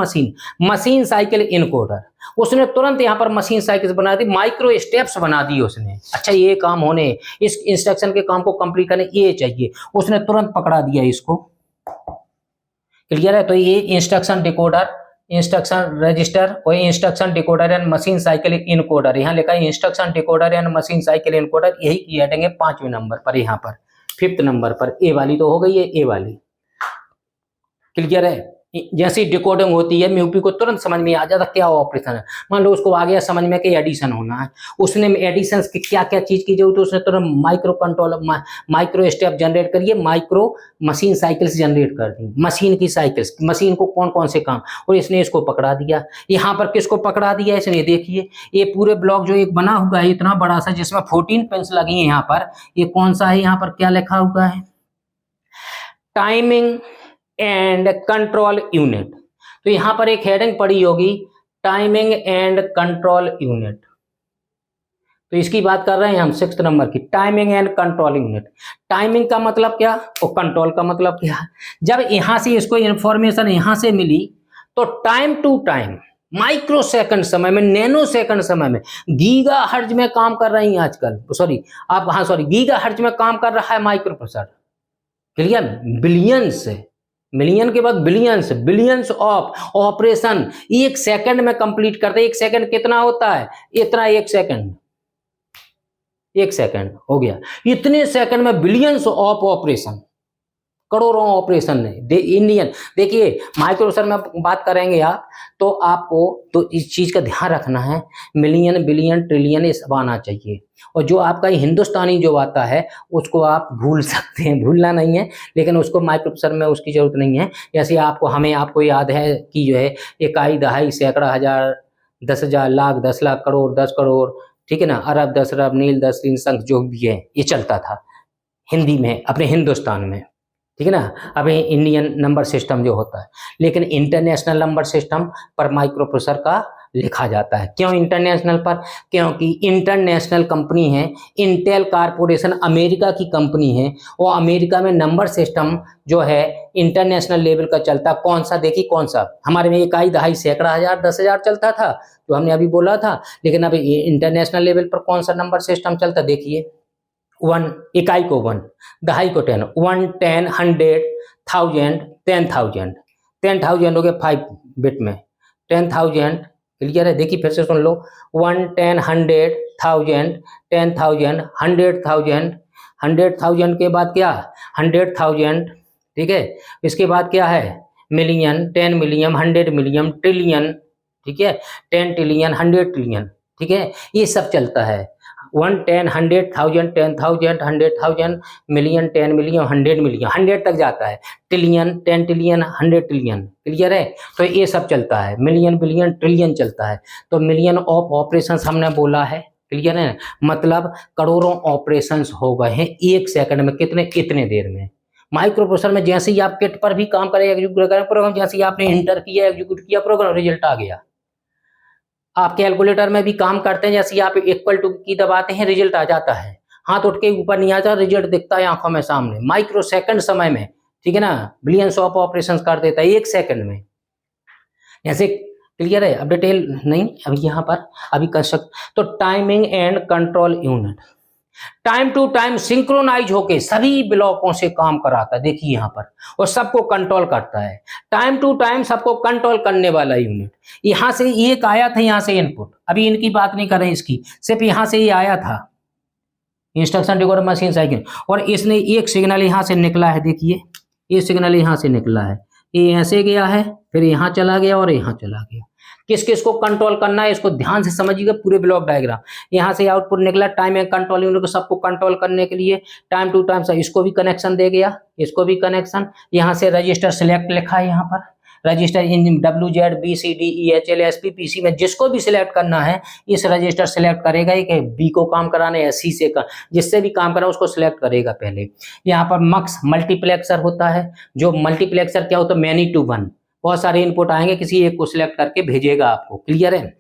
मशीन साइकिल इनकोडर। उसने तुरंत यहाँ पर मशीन साइकिल्स बना दी, माइक्रो स्टेप्स बना दी उसने। अच्छा ये काम होने, इस इंस्ट्रक्शन के काम को कंप्लीट करने ये चाहिए, उसने तुरंत पकड़ा दिया इसको। क्लियर है, तो ये इंस्ट्रक्शन डिकोडर, इंस्ट्रक्शन रजिस्टर और instruction decoder and machine cycle encoder. यहाँ लिखा है instruction decoder and machine cycle encoder, यही की हेडिंग है 5वें नंबर पर, यहाँ पर 5th नंबर पर। ए वाली तो हो गई है, ए वाली, क्लियर है। जैसी डिकोडिंग होती है म्यूपी को तुरंत समझ में आ जाता क्या ऑपरेशन है। मान लो उसको आ गया समझ में कि एडिशन होना है, उसने एडिशन की क्या क्या चीज की जरूरत है, उसने तुरंत micro controller, micro step generate करिए, माइक्रो मशीन साइकिल्स जनरेट कर दी, मशीन की साइकिल्स, मशीन को कौन कौन से काम, और इसने इसको पकड़ा दिया। यहाँ पर किसको पकड़ा दिया इसने, देखिए ये पूरे ब्लॉक जो एक बना हुआ है इतना बड़ा सा, जिसमें 14 पिन्स लगी है यहाँ पर, ये कौन सा है, यहाँ पर क्या लिखा हुआ है, टाइमिंग एंड कंट्रोल यूनिट। तो यहां पर एक हेडिंग पड़ी होगी, टाइमिंग एंड कंट्रोल यूनिट। तो इसकी बात कर रहे हैं हम 6th नंबर की, timing and control unit. Timing का मतलब क्या और कंट्रोल का मतलब क्या। जब यहां से इसको इंफॉर्मेशन यहां से मिली तो time to time, microsecond समय में, नैनो सेकंड समय में, गीगा हर्ट्ज में काम कर रही है आजकल, गीगा हर्ट्ज में काम कर रहा है micro processor. Clear, billions, million के बाद बिलियंस ऑफ ऑपरेशन 1 सेकंड में कंप्लीट करते। 1 सेकंड कितना होता है, इतना, 1 सेकंड हो गया, इतने सेकंड में बिलियंस ऑफ ऑपरेशन, करोड़ों ऑपरेशन ने इंडियन। देखिए माइक्रोप्रोसेसर में बात करेंगे आप, तो आपको तो इस चीज का ध्यान रखना है, मिलियन, बिलियन, ट्रिलियन ये सब आना चाहिए। और जो आपका हिंदुस्तानी जो आता है उसको आप भूल सकते हैं, भूलना नहीं है, लेकिन उसको माइक्रोप्रोसेसर में उसकी जरूरत नहीं है। जैसे आपको याद है कि जो है इकाई, दहाई, सैकड़ा, हजार, 10,000, लाख, 10 लाख, करोड़, 10 करोड़, ठीक है ना, अरब, 10 अरब, नील, 10 नील, संख, जो भी है ये चलता था हिंदी में अपने हिंदुस्तान में, ठीक है ना। अभी इंडियन नंबर सिस्टम जो होता है, लेकिन इंटरनेशनल नंबर सिस्टम पर माइक्रोप्रोसेसर का लिखा जाता है। क्यों इंटरनेशनल पर? क्योंकि इंटरनेशनल कंपनी है, इंटेल कारपोरेशन अमेरिका की कंपनी है, और अमेरिका में नंबर सिस्टम जो है इंटरनेशनल लेवल का चलता। कौन सा? देखिए कौन सा, हमारे में इकाई, दहाई, सैकड़ा, हजार, 10,000 चलता था जो हमने अभी बोला था, लेकिन अभी इंटरनेशनल लेवल पर कौन सा नंबर सिस्टम चलता? देखिए, 1 इकाई को 1, दहाई को 10, 1, 10, 100, 1000, 10,000, 10,000 हो गए 5 बिट में, 10,000। क्लियर है? देखिए फिर से सुन लो, 1, 10, 100, 1000, 10,000, 100,000, 100,000 के बाद क्या? 100,000, ठीक है। इसके बाद क्या है? मिलियन, 10 मिलियन, 100 मिलियन, ट्रिलियन, ठीक है, 10 ट्रिलियन, 100 ट्रिलियन, ठीक है, ये सब चलता है। 1, 10, 100,000, 10,000, 100,000, मिलियन, 10 मिलियन, 100 मिलियन, 100 तक जाता है, ट्रिलियन, 10 ट्रिलियन, 100 ट्रिलियन। क्लियर है? तो ये सब चलता है, मिलियन, बिलियन, ट्रिलियन चलता है। तो मिलियन ऑफ ऑपरेशंस हमने बोला है। क्लियर है? मतलब करोड़ों ऑपरेशंस हो गए हैं 1 सेकंड में। कितने? इतने देर में। माइक्रो प्रोसेसर में जैसे ही आप किट पर भी काम करें, एग्जीक्यूट करें प्रोग्राम, जैसे ही आपने इंटर किया, एग्जीक्यूट किया प्रोग्राम, रिजल्ट आ गया। आप कैलकुलेटर में भी काम करते हैं, जैसे आप इक्वल टू की दबाते हैं, रिजल्ट आ जाता है, हाथ उठ के ऊपर नहीं आता, रिजल्ट दिखता है आंखों में सामने, माइक्रो सेकंड समय में, ठीक है ना, बिलियंस ऑफ ऑपरेशंस कर देता है 1 सेकंड में। ऐसे क्लियर है? अब डिटेल नहीं, अभी यहाँ पर अभी कंस्ट्रक्ट। तो timing and control unit time to time synchronize होके सभी ब्लॉकों से काम कराता है। देखिए यहाँ पर, और सबको कंट्रोल करता है। टाइम टू टाइम सबको कंट्रोल करने वाला यूनिट। यहाँ से एक आया था, यहाँ से इनपुट, अभी इनकी बात नहीं कर रहे इसकी, सिर्फ यहाँ से ही आया था इंस्ट्रक्शन डिकोडर मशीन साइकिल, और इसने एक सिग्नल यहाँ से निकला है। देखिए ये सिग्नल यहाँ से निकला है, ये ऐसे गया है, फिर यहाँ चला गया और यहाँ चला गया। किस किस को कंट्रोल करना है इसको ध्यान से समझिएगा, पूरे ब्लॉक डायग्राम। यहाँ से आउटपुट निकला, टाइम एंड कंट्रोल यूनिट को सबको कंट्रोल करने के लिए टाइम टू टाइम इसको भी कनेक्शन दे गया, इसको भी कनेक्शन। यहाँ से रजिस्टर सिलेक्ट लिखा है, यहाँ पर रजिस्टर इन WZ BCD EHL SP PC में जिसको भी सिलेक्ट करना है, इस रजिस्टर सिलेक्ट करेगा कि B को काम कराना है या C से का, जिससे भी काम करा उसको सिलेक्ट करेगा पहले। यहाँ पर मक्स मल्टीप्लेक्सर होता है, जो मल्टीप्लेक्सर क्या होता है? मैनी टू वन, बहुत सारे इनपुट आएंगे, किसी एक को सिलेक्ट करके भेजेगा आपको। क्लियर है?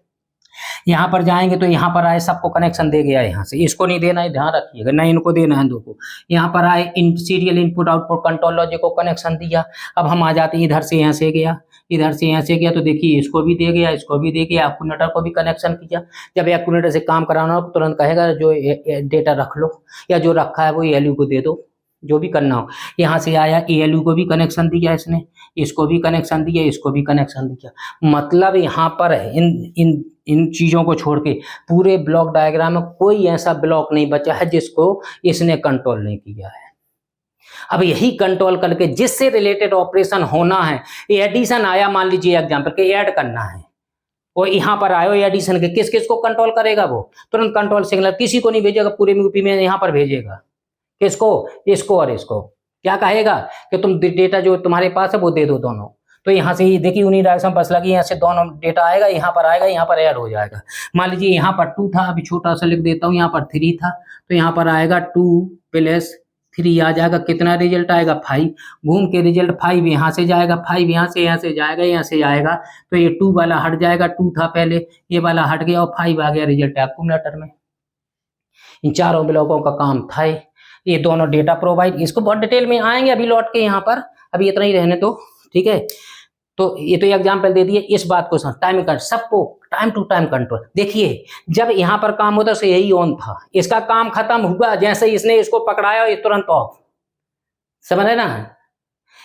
यहाँ पर जाएंगे तो यहाँ पर आए, सबको कनेक्शन दे गया, यहाँ से इसको नहीं देना है, ध्यान रखिएगा, ना इनको देना है दो को। यहाँ पर आए, इन serial input output control logic को कनेक्शन दिया। अब हम आ जाते हैं इधर से, यहाँ से गया, इधर से यहाँ से गया, तो देखिए इसको भी दे गया, इसको भी दे गया, एक्यूमुलेटर को भी कनेक्शन किया। जब एक्यूमुलेटर से काम कराना हो तुरंत कहेगा जो डेटा रख लो, या जो रखा है वो ALU को दे दो, जो भी करना हो। यहाँ से आया, ALU को भी कनेक्शन दिया इसने, इसको भी कनेक्शन दिया, इसको भी कनेक्शन दिया। मतलब यहाँ पर इन चीजों को छोड़ के पूरे ब्लॉक डायग्राम में कोई ऐसा ब्लॉक नहीं बचा है जिसको इसने कंट्रोल नहीं किया है। अब यही कंट्रोल करके जिससे रिलेटेड ऑपरेशन होना है, एडिशन आया, मान लीजिए एग्जाम्पल के ऐड करना है, और यहाँ पर आयो एडिशन के, किस किस को कंट्रोल करेगा? वो तुरंत कंट्रोल सिग्नल किसी को नहीं भेजेगा, पूरे यूपी में यहाँ पर भेजेगा। किसको? इसको और इसको। क्या कहेगा कि तुम डेटा जो तुम्हारे पास है वो दे दो दोनों। तो यहाँ से देखिए यूनी डायरेक्शन बस लगी, यहाँ से दोनों डेटा आएगा, यहाँ पर आएगा, यहाँ पर ऐड हो जाएगा। मान लीजिए यहाँ पर 2 था, अभी छोटा सा लिख देता हूँ, यहाँ पर 3 था, तो यहाँ पर आएगा 2 + 3 आ जाएगा, कितना रिजल्ट आएगा? 5। घूम के रिजल्ट 5 यहाँ से जाएगा, 5 यहाँ से जाएगा, यहाँ से आएगा, तो ये 2 वाला हट जाएगा, 2 था पहले, ये वाला हट गया और 5 आ गया रिजल्ट एक्यूमुलेटर में। इन चारों ब्लॉकों का काम था ये दोनों डेटा प्रोवाइड। इसको बहुत डिटेल में आएंगे अभी लौट के, यहाँ पर अभी इतना ही रहने दो, ठीक है। तो ये तो एग्जाम्पल दे दिए, इस बात को समझ, टाइम कर सबको टाइम टू टाइम कंट्रोल। देखिए जब यहाँ पर काम होता तो यही ऑन था, इसका काम खत्म हुआ जैसे इसने इसको पकड़ाया ये तुरंत ऑफ, समझ रहे ना?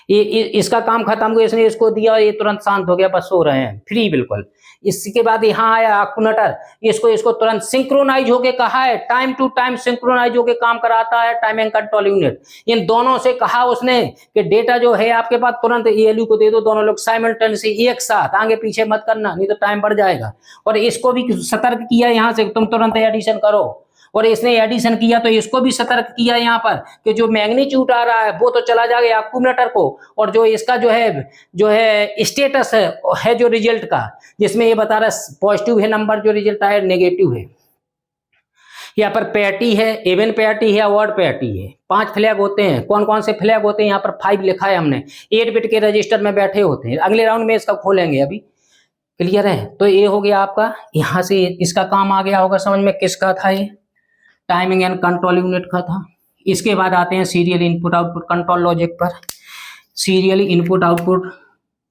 ये इसका काम खत्म हुआ, इसने इसको दिया और ये तुरंत शांत हो गया, बस सो रहे हैं फ्री बिल्कुल। इसके बाद यहाँ आया एक्यूमुलेटर, इसको तुरंत सिंक्रोनाइज होके कहा है, टाइम टू टाइम सिंक्रोनाइज होके काम कराता है टाइम एंड कंट्रोल यूनिट। इन दोनों से कहा उसने कि डेटा जो है आपके पास तुरंत ALU को दे दो, दोनों लोग साइमल्टेनियसली एक साथ, आगे पीछे मत करना नहीं तो टाइम बढ़ जाएगा। और इसको भी सतर्क किया यहाँ से, तुम तुरंत एडिशन करो, और इसने एडिशन किया तो इसको भी सतर्क किया यहाँ पर कि जो मैग्नीट्यूड आ रहा है वो तो चला जाएगा एक्यूमुलेटर को, और जो इसका जो है स्टेटस है जो रिजल्ट का, जिसमें ये बता रहा है पॉजिटिव है नंबर जो रिजल्ट आया, नेगेटिव है। यहाँ पर पैरिटी है, इवन पैरिटी है, ऑड पैरिटी है। 5 फ्लैग होते हैं। कौन कौन से फ्लैग होते हैं? यहाँ पर 5 लिखा है हमने, 8 बिट के रजिस्टर में बैठे होते हैं। अगले राउंड में इसका खोलेंगे अभी। क्लियर है। तो ये हो गया आपका, यहाँ से इसका काम आ गया होगा समझ में, किसका था ये, टाइमिंग एंड कंट्रोल यूनिट का था। इसके बाद आते हैं serial input output control logic पर, सीरियल इनपुट आउटपुट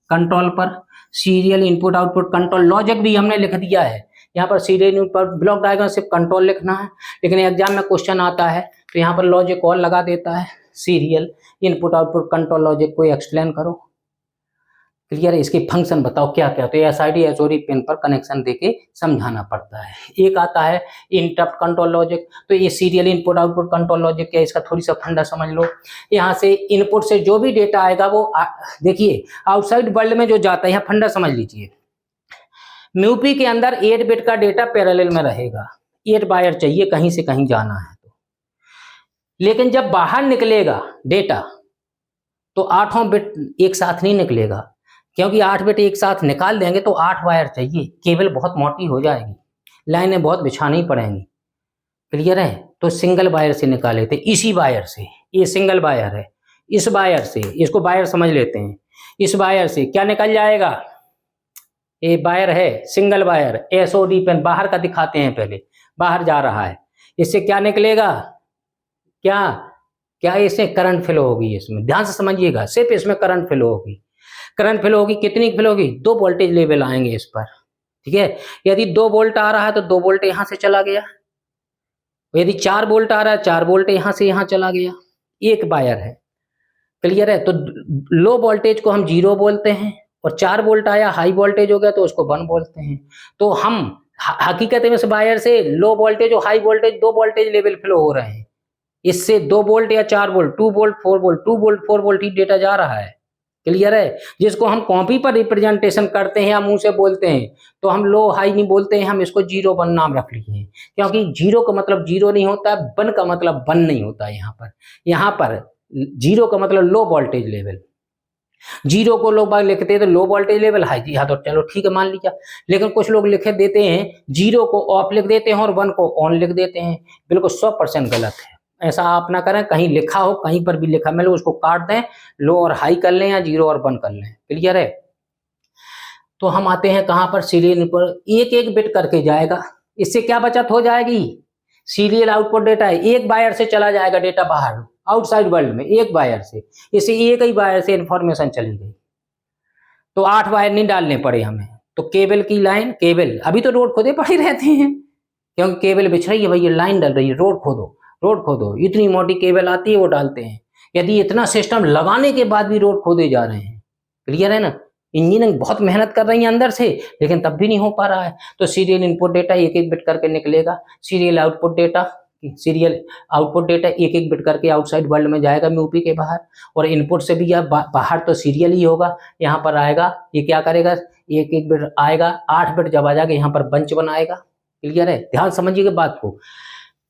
कंट्रोल पर, serial input output control logic भी हमने लिख दिया है यहाँ पर। सीरियल इनपुट ब्लॉक डायग्राम सिर्फ कंट्रोल लिखना है, लेकिन एग्जाम में क्वेश्चन आता है तो यहाँ पर लॉजिक और लगा देता है, serial input output control logic को एक्सप्लेन करो। क्लियर है। इसके फंक्शन बताओ क्या क्या, तो एसआईडी एचओडी पिन पर कनेक्शन देके समझाना पड़ता है। एक आता है इंटरप्ट कंट्रोल लॉजिक, तो ये serial input output control logic क्या है, इसका थोड़ी सा फंडा समझ लो। यहाँ से इनपुट से जो भी डेटा आएगा वो देखिए आउटसाइड वर्ल्ड में जो जाता है, यहाँ फंडा समझ लीजिए। म्यूपी के अंदर 8 बिट का डेटा पैरेलल में रहेगा, 8 वायर चाहिए कहीं से कहीं जाना है तो, लेकिन जब बाहर निकलेगा डेटा तो 8 बिट एक साथ नहीं निकलेगा, क्योंकि 8 बिट एक साथ निकाल देंगे तो 8 वायर चाहिए, केबल बहुत मोटी हो जाएगी, लाइनें बहुत बिछानी पड़ेंगी। क्लियर है। तो सिंगल वायर से निकाले थे, इसी वायर से, ये सिंगल वायर है, इस वायर से, इसको वायर समझ लेते हैं, इस वायर से क्या निकल जाएगा, ये वायर है सिंगल वायर, एसओडी पेन बाहर का दिखाते हैं, पहले बाहर जा रहा है, इससे क्या निकलेगा, क्या क्या इससे करंट फ्लो होगी, इसमें ध्यान से समझिएगा, सिर्फ इसमें करंट फ्लो होगी। करंट फ्लो होगी, कितनी फ्लो होगी, 2 वोल्टेज लेवल आएंगे इस पर। ठीक है। यदि 2 वोल्ट आ रहा है तो 2 वोल्ट यहां से चला गया, यदि 4 वोल्ट आ रहा है 4 वोल्ट यहां से यहां चला गया, एक वायर है। क्लियर है। तो लो वोल्टेज को हम 0 बोलते हैं, और 4 वोल्ट आया हाई वोल्टेज हो गया तो उसको 1 बोलते हैं। तो हम हकीकत में इस वायर से लो वोल्टेज और high voltage 2 voltage level flow हो रहे हैं, इससे 2 वोल्ट या 4 volt, 2 volt 4 volt, 2 volt 4 volt ही डेटा जा रहा है। क्लियर है। जिसको हम कॉपी पर रिप्रेजेंटेशन करते हैं या मुंह से बोलते हैं तो हम लो हाई नहीं बोलते हैं, हम इसको 0 1 नाम रख लिए हैं, क्योंकि 0 का मतलब 0 नहीं होता, 1 का मतलब 1 नहीं होता। यहाँ पर 0 का मतलब लो वोल्टेज लेवल, 0 को लोग बाग लिखते हैं तो लो वोल्टेज लेवल, हाई जी हाँ तो चलो ठीक है मान लिया, लेकिन कुछ लोग लिखे देते हैं 0 को ऑफ लिख देते हैं और 1 को ऑन लिख देते हैं, बिल्कुल 100% गलत है। ऐसा आप ना करें, कहीं लिखा हो, कहीं पर भी लिखा मिले उसको काट दें, लो और हाई कर लें या 0 और 1 कर लें। क्लियर है। तो हम आते हैं कहां पर, सीरियल पर एक एक बिट करके जाएगा, इससे क्या बचत हो जाएगी, सीरियल आउटपुट डेटा है, एक वायर से चला जाएगा डेटा बाहर आउटसाइड वर्ल्ड में, एक वायर से, इससे एक ही वायर से इंफॉर्मेशन चली गई, तो 8 वायर नहीं डालने पड़े हमें। तो केबल की लाइन, केबल अभी तो रोड खोदे पड़े रहते हैं, क्योंकि केबल बिछ रही है भाई, ये लाइन डल रही है, रोड खोदो, रोड खोदो, इतनी मोटी केबल आती है वो डालते हैं। यदि इतना सिस्टम लगाने के बाद भी रोड खोदे जा रहे हैं, क्लियर है ना, इंजीनियरिंग बहुत मेहनत कर रही है अंदर से, लेकिन तब भी नहीं हो पा रहा है। तो सीरियल इनपुट डेटा एक एक बिट करके निकलेगा, serial output data, serial output data एक एक बिट करके आउटसाइड वर्ल्ड में जाएगा म्यूपी के बाहर, और इनपुट से भी बाहर तो सीरियल ही होगा, यहाँ पर आएगा, ये क्या करेगा, एक एक बिट आएगा, 8 बिट जब आ जाएगा यहाँ पर बंच बनाएगा। क्लियर है। ध्यान समझिएगा बात को,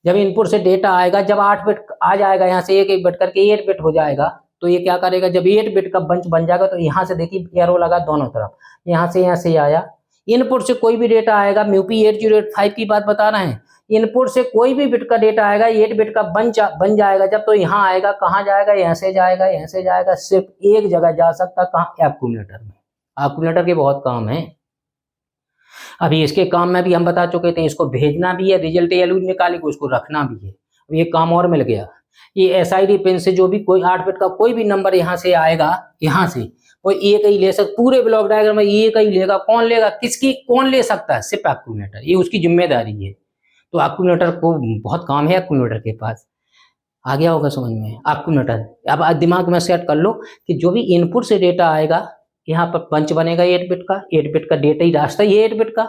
जब इनपुट से डेटा आएगा, जब 8 बिट आ जाएगा यहाँ से एक एक बिट करके 8 बिट हो जाएगा, तो ये क्या करेगा, जब 8 बिट का बंच बन जाएगा तो यहाँ से देखिए एरो लगा दोनों तरफ, यहाँ से आया, इनपुट से कोई भी डेटा आएगा, म्यूपी 8085 की बात बता रहे हैं, इनपुट से कोई भी बिट का डेटा आएगा 8 बिट का बन जाएगा जब, तो यहाँ आएगा, कहाँ जाएगा, यहाँ से जाएगा, यहाँ से जाएगा, सिर्फ एक जगह जा सकता, कहाँ, एक्यूमुलेटर में। एक्यूमुलेटर के बहुत काम है, अभी इसके काम में भी हम बता चुके थे, इसको भेजना भी है, रिजल्ट एलयूड निकाली को उसको रखना भी है, ये काम और मिल गया। ये एसआईडी पिन से जो भी कोई 8 बिट का कोई भी नंबर यहाँ से आएगा, यहाँ से वो एक ही ले सकता, पूरे ब्लॉक डायग्राम में एक ही लेगा, कौन लेगा, किसकी, कौन ले सकता है, सिर्फ एक्यूमुलेटर, ये उसकी जिम्मेदारी है। तो एक्यूमुलेटर को बहुत काम है, एक्यूमुलेटर के पास आ गया होगा समझ में। एक्यूमुलेटर अब दिमाग में सेट कर लो कि जो भी इनपुट से डेटा आएगा, यहाँ पर पंच बनेगा 8 बिट का, 8 बिट का डेटा ही रास्ता ये 8 बिट का,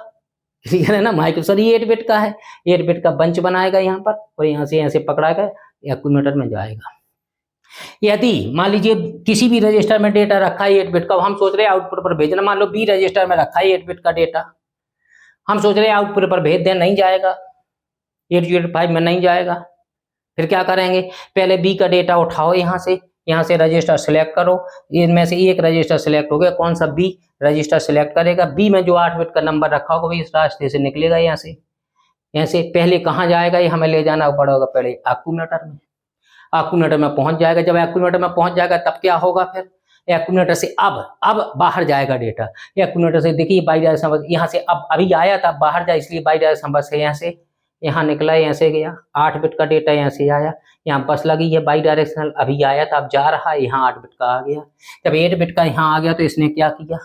क्लियर है ना, माइक्रोसर ये 8 बिट का है, 8 बिट का बंच बनाएगा यहाँ पर, और यहाँ से पकड़ाएगा, एक्यूमुलेटर में जाएगा। यदि मान लीजिए किसी भी रजिस्टर में डेटा रखा है 8 बिट का, हम सोच रहे हैं आउटपुट पर भेजना, मान लो बी रजिस्टर में रखा है 8 बिट का डेटा, हम सोच रहे हैं आउटपुट पर भेज दें, नहीं जाएगा, 8085 में नहीं जाएगा, फिर क्या करेंगे, पहले बी का डेटा उठाओ, यहाँ से रजिस्टर सिलेक्ट करो, इनमें से एक रजिस्टर सिलेक्ट हो गया, कौन सा, बी रजिस्टर सिलेक्ट करेगा, बी में जो 8 बिट का नंबर रखा होगा इस रास्ते से निकलेगा, यहाँ से पहले कहाँ जाएगा, ये हमें ले जाना पड़ेगा पहले एक्यूमुलेटर में, एक्यूमुलेटर में पहुंच जाएगा, जब एक्यूमुलेटर में पहुंच जाएगा तब क्या होगा, फिर एक्यूमुलेटर से अब बाहर जाएगा डेटा। एक्यूमुलेटर से देखिए बाईडायरेक्शनल बस यहाँ से अब अभी आया था बाहर जा, इसलिए बाईडायरेक्शनल बस है। यहाँ से यहाँ निकला, यहाँ से गया, 8 बिट का डेटा यहाँ से आया, यहाँ बस लगी है बाई डायरेक्शनल, अभी आया था अब जा रहा है, यहाँ 8 बिट का आ गया। जब 8 बिट का यहाँ आ गया तो इसने क्या किया,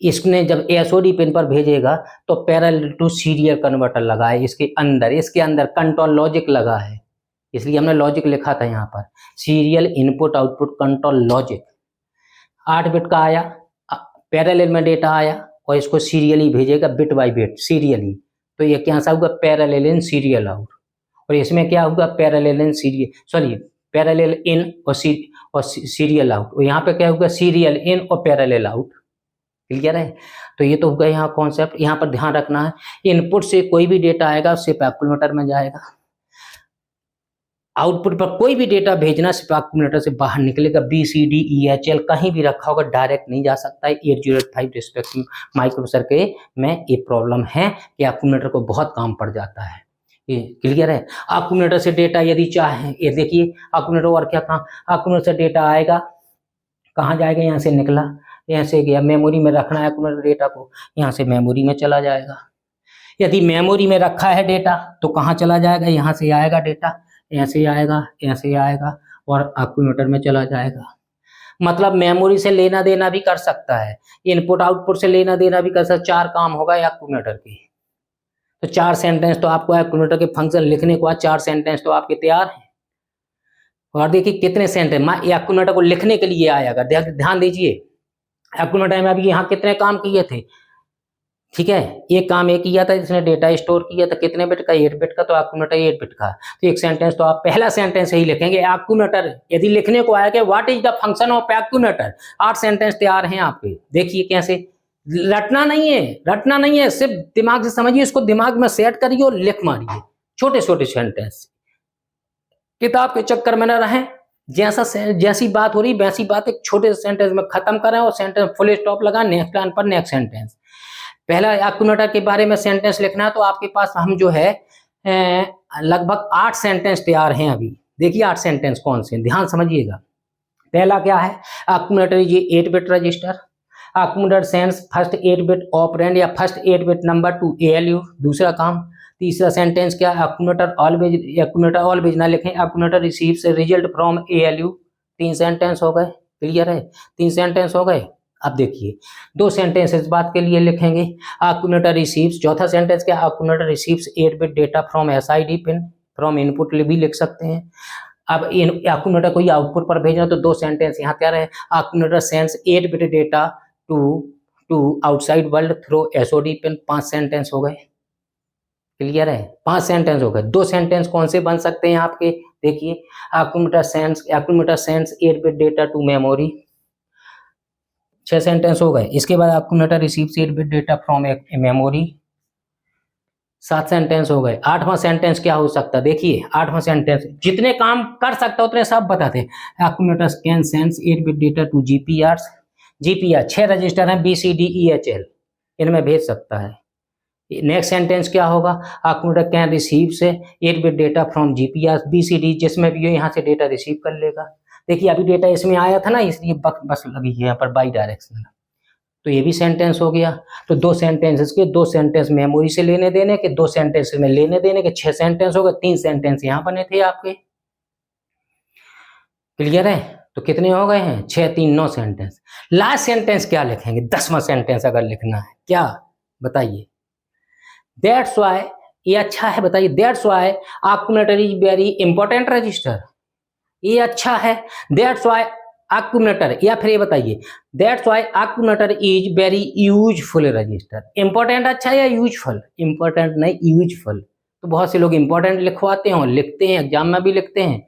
इसने जब एसओडी पिन पर भेजेगा तो पैरेलल टू सीरियल कन्वर्टर लगा है इसके अंदर कंट्रोल लॉजिक लगा है, इसलिए हमने लॉजिक लिखा था यहाँ पर, serial input output control logic. 8 bit का आया, पैरेलल में डेटा आया और इसको सीरियली भेजेगा बिट बाय बिट सीरियली, तो ये क्या सा होगा, पैरेलल इन सीरियल आउट। और इसमें क्या होगा, पैरेलल इन पैरेलल इन और सीरियल आउट, और यहाँ पे क्या होगा, सीरियल इन और पैरेलल आउट। क्लियर है? तो ये तो होगा यहाँ कॉन्सेप्ट। यहाँ पर ध्यान रखना है, इनपुट से कोई भी डेटा आएगा सिर्फ एक्यूमुलेटर में जाएगा, आउटपुट पर कोई भी डेटा भेजना सिर्फ एक्यूमुलेटर से बाहर निकलेगा। BCD EHL कहीं भी रखा होगा, डायरेक्ट नहीं जा सकता है। 8085 रिस्पेक्टिव माइक्रोप्रोसेसर के में ये प्रॉब्लम है कि एक्यूमुलेटर को बहुत काम पड़ जाता है। ये क्लियर है? एक्यूमुलेटर से डेटा यदि चाहे, ये देखिए एक्यूमुलेटर और क्या था, एक्यूमुलेटर से डेटा आएगा, कहाँ जाएगा, यहाँ से निकला, यहाँ से गया, मेमोरी में रखना है एक्यूमुलेटर डेटा को, यहाँ से मेमोरी में चला जाएगा। यदि मेमोरी में रखा है डेटा तो कहाँ चला जाएगा, यहाँ से आएगा डेटा, यहाँ से आएगा और एक्यूमुलेटर में चला जाएगा। मतलब मेमोरी से लेना देना भी कर सकता है, इनपुट आउटपुट से लेना देना भी कर सकता है। 4 काम होगा एक्यूमुलेटर के। तो 4 सेंटेंस तो आपको एक्यूमुलेटर के फंक्शन लिखने के बाद 4 सेंटेंस तो आपके तैयार हैं। और देखिए कितने सेंटेंस एक्यूमुलेटर को लिखने के लिए आया, अगर ध्यान दीजिए एक्यूमुलेटर में अभी यहाँ कितने काम किए थे, ठीक है, एक काम ये किया था, इसने डेटा स्टोर किया था, कितने बिट का, 8 बिट का, तो एक्यूमुलेटर 8 बिट का। तो एक सेंटेंस तो आप पहला सेंटेंस ही लिखेंगे, एक्यूमुलेटर यदि लिखने को आया कि what is the function of accumulator, 8 sentence तैयार हैं आपके। देखिए कैसे, रटना नहीं है, सिर्फ दिमाग से समझिए, इसको दिमाग में सेट करिए और लिख मारिए छोटे छोटे सेंटेंस। किताब के चक्कर में न रहें, जैसी बात हो रही वैसी बात एक छोटे सेंटेंस में खत्म करें और सेंटेंस फुल स्टॉप लगा, नेक्स्ट लाइन पर नेक्स्ट सेंटेंस। पहला एक्यूमुलेटर के बारे में सेंटेंस लिखना है, तो आपके पास हम जो है लगभग 8 सेंटेंस तैयार हैं अभी। देखिए 8 सेंटेंस कौन से, ध्यान समझिएगा। पहला क्या है, accumulator is 8 bit register, accumulator sends first 8 bit operand या first 8 bit number to ALU, दूसरा काम। तीसरा सेंटेंस क्या, एक्यूमुलेटर ऑलवेज ना लिखें, accumulator receives result from ALU। 3 sentence हो गए, क्लियर है, 3 सेंटेंस हो गए। अब देखिए 2 सेंटेंस इस बात के लिए लिखेंगे, एक्यूमुलेटर रिसीव्स, चौथा सेंटेंस क्या, accumulator receives 8 bit data from SID pin, from input भी लिख सकते हैं। अब एक्यूमुलेटर कोई आउटपुट पर भेजना तो 2 सेंटेंस यहाँ क्या रहे, accumulator sends 8 bit data to outside world through SOD pin. 5 sentence हो गए, क्लियर है, 5 सेंटेंस हो गए। 2 सेंटेंस कौन से बन सकते हैं आपके, देखिए accumulator sends 8 bit data to memory, 6 sentence हो गए। इसके बाद accumulator receives 8 bit data from memory, 7 sentence हो गए। 8वां सेंटेंस क्या हो सकता है, देखिए 8वां सेंटेंस जितने काम कर सकता उतने सब बताते हैं। Accumulator can sends 8 bit data to GPR, 6 register हैं BCDEHL, इनमें भेज सकता है। नेक्स्ट सेंटेंस क्या होगा, एक्यूमुलेटर कैन रिसीव से 8 bit data from GPR BCD, जिसमें भी यहाँ से डेटा रिसीव कर लेगा। देखिए अभी डेटा इसमें आया था ना, इसलिए बस लगी है यहाँ पर बाई डायरेक्शनल, तो ये भी सेंटेंस हो गया। तो 2 सेंटेंसेस के 2 सेंटेंस मेमोरी से लेने देने के, 2 सेंटेंस में लेने देने के, 6 सेंटेंस हो गए। 3 सेंटेंस यहाँ बने थे आपके, क्लियर है? तो कितने हो गए हैं, 6 3 9 सेंटेंस। लास्ट सेंटेंस क्या लिखेंगे, 10वां सेंटेंस अगर लिखना है, क्या बताइए, दैट्स वाई, ये अच्छा है, बताइए, that's why accumulator is very important register, ये अच्छा है, दैट्स वाई एक्यूमुलेटर, या फिर ये बताइए that's why accumulator is very useful register. Important अच्छा है या यूजफुल, इंपॉर्टेंट नहीं यूजफुल। तो बहुत से लोग इंपॉर्टेंट लिखवाते हैं और लिखते हैं, एग्जाम में भी लिखते हैं,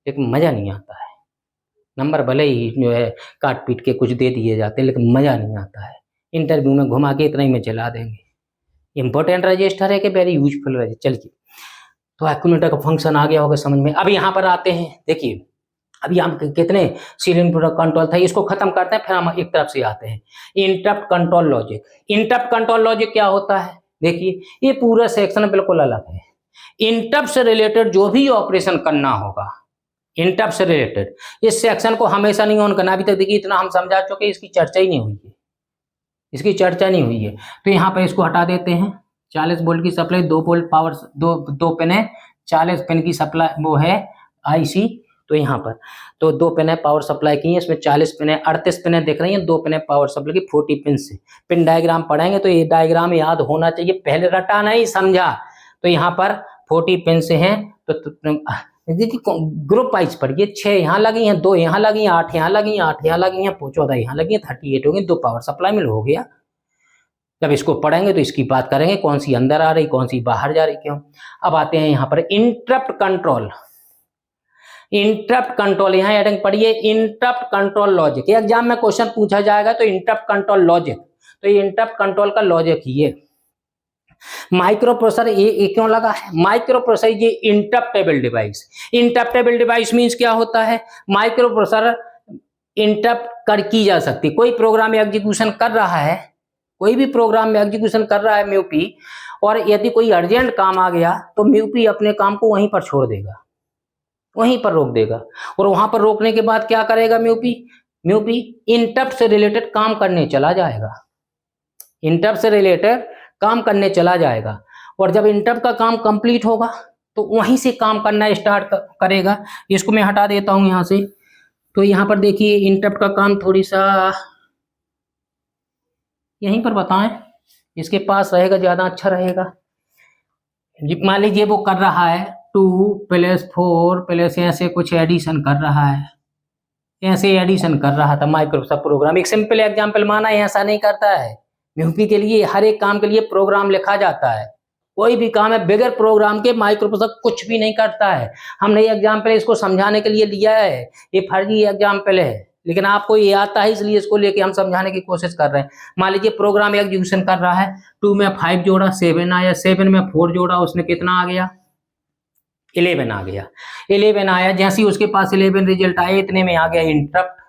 लेकिन मजा नहीं आता है। नंबर भले ही जो है काट पीट के कुछ दे दिए जाते हैं, लेकिन मजा नहीं आता है। इंटरव्यू में घुमा के इतना ही में चला देंगे। इंपॉर्टेंट रजिस्टर है कि वेरी यूजफुल रजिस्टर। चलिए, तो एक्यूमुलेटर का फंक्शन आ गया होगा समझ में। अब यहाँ पर आते हैं, देखिए अभी हम कितने सीरियल इनपुट कंट्रोल था, इसको खत्म करते हैं, फिर हम एक तरफ से आते हैं interrupt control logic. Interrupt control logic क्या होता है, देखिए ये पूरा सेक्शन बिल्कुल अलग है। इंटरप्ट से रिलेटेड जो भी ऑपरेशन करना होगा, इंटरप्ट से रिलेटेड इस सेक्शन को हमेशा नहीं ऑन करना। अभी तक देखिए इतना हम समझा चुके, इसकी चर्चा ही नहीं हुई है, इसकी चर्चा नहीं हुई है। तो यहाँ पर इसको हटा देते हैं। 40 वोल्ट की सप्लाई, 2 वोल्ट पावर, दो पिन है, 40 पिन की सप्लाई वो है आईसी। तो यहाँ पर तो 2 पिन है पावर सप्लाई की है, इसमें 40 पिन है, 38 पिन है दिख रही हैं, 2 पिन है पावर सप्लाई की 40 पिन से। पिन डायग्राम पढ़ेंगे तो ये डायग्राम याद होना चाहिए, पहले रटा नहीं समझा। तो यहाँ पर 40 पिन से हैं। तो ग्रुप वाइज पढ़िए, 6 यहाँ लगी हैं, 2 यहाँ लगी हैं, 8 यहाँ लगी हैं, 8 यहाँ लगी हैं, 14 यहाँ लगी हैं, 38 हो गई, 2 पावर सप्लाई में हो गया। जब इसको पढ़ेंगे तो इसकी बात करेंगे कौन सी अंदर आ रही, कौन सी बाहर जा रही, क्यों। अब आते हैं यहाँ पर इंटरप्ट कंट्रोल। इंटरप्ट कंट्रोल यहाँ हेडिंग पढ़िए, इंटरप्ट कंट्रोल लॉजिक। एग्जाम में क्वेश्चन पूछा जाएगा तो इंटरप्ट कंट्रोल लॉजिक, तो ये इंटरप्ट कंट्रोल का लॉजिक ही है। माइक्रो प्रोसेसर ये क्यों लगा है, माइक्रो प्रोसेसर ये इंटरप्टेबल डिवाइस। इंटरप्टेबल डिवाइस मींस क्या होता है, माइक्रो प्रोसेसर इंटरप्ट कर की जा सकती। कोई प्रोग्राम एग्जीक्यूशन कर रहा है, कोई भी प्रोग्राम में एग्जीक्यूशन कर रहा है म्यूपी, और यदि कोई अर्जेंट काम आ गया तो म्यूपी अपने काम को वहीं पर छोड़ देगा, वहीं पर रोक देगा। और वहां पर रोकने के बाद क्या करेगा म्यूपी इंटरप्ट से रिलेटेड काम करने चला जाएगा, इंटरप्ट से रिलेटेड काम करने चला जाएगा। और जब इंटरप्ट का काम कंप्लीट होगा तो वहीं से काम करना स्टार्ट करेगा। इसको मैं हटा देता हूं यहां से। तो यहां पर देखिए इंटरप्ट का काम थोड़ी सा यहीं पर बताएं, इसके पास रहेगा ज्यादा अच्छा रहेगा। मान लीजिए वो कर रहा है 2 + 4 प्लस ऐसे कुछ एडिशन कर रहा है, ऐसे एडिशन कर रहा था माइक्रोसॉफ्ट प्रोग्राम। एक सिंपल एग्जांपल माना है, ऐसा नहीं करता है। म्यूपी के लिए हर एक काम के लिए प्रोग्राम लिखा जाता है, कोई भी काम है बगैर प्रोग्राम के माइक्रोसॉफ्ट कुछ भी नहीं करता है। हमने ये एग्जांपल इसको समझाने के लिए लिया है, ये फर्जी एग्जांपल है, लेकिन आपको ये आता है इसलिए इसको लेके हम समझाने की कोशिश कर रहे हैं। मान लीजिए प्रोग्राम एग्जीक्यूशन कर रहा है, 2 में 5 जोड़ा 7 आया, 7 में 4 जोड़ा उसने कितना आ गया 11 आ गया। 11 आया, जैसे ही उसके पास 11 रिजल्ट आया, इतने में आ गया इंटरप्ट,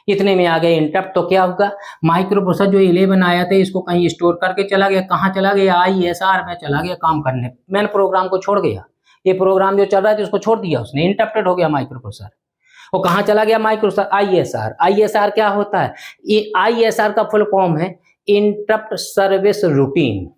इतने में आ गया इंटरप्ट। तो क्या होगा, माइक्रो प्रोसेसर जो 11 आया था इसको कहीं स्टोर करके चला गया, कहाँ चला गया, ISR में चला गया काम करने, मैंने प्रोग्राम को छोड़ गया। ये प्रोग्राम जो चल रहा था उसको छोड़ दिया उसने, इंटरप्टेड हो गया माइक्रो प्रोसेसर। वो कहाँ चला गया माइक्रो प्रोसेसर, ISR क्या होता है, ये ISR का फुल फॉर्म है interrupt service routine.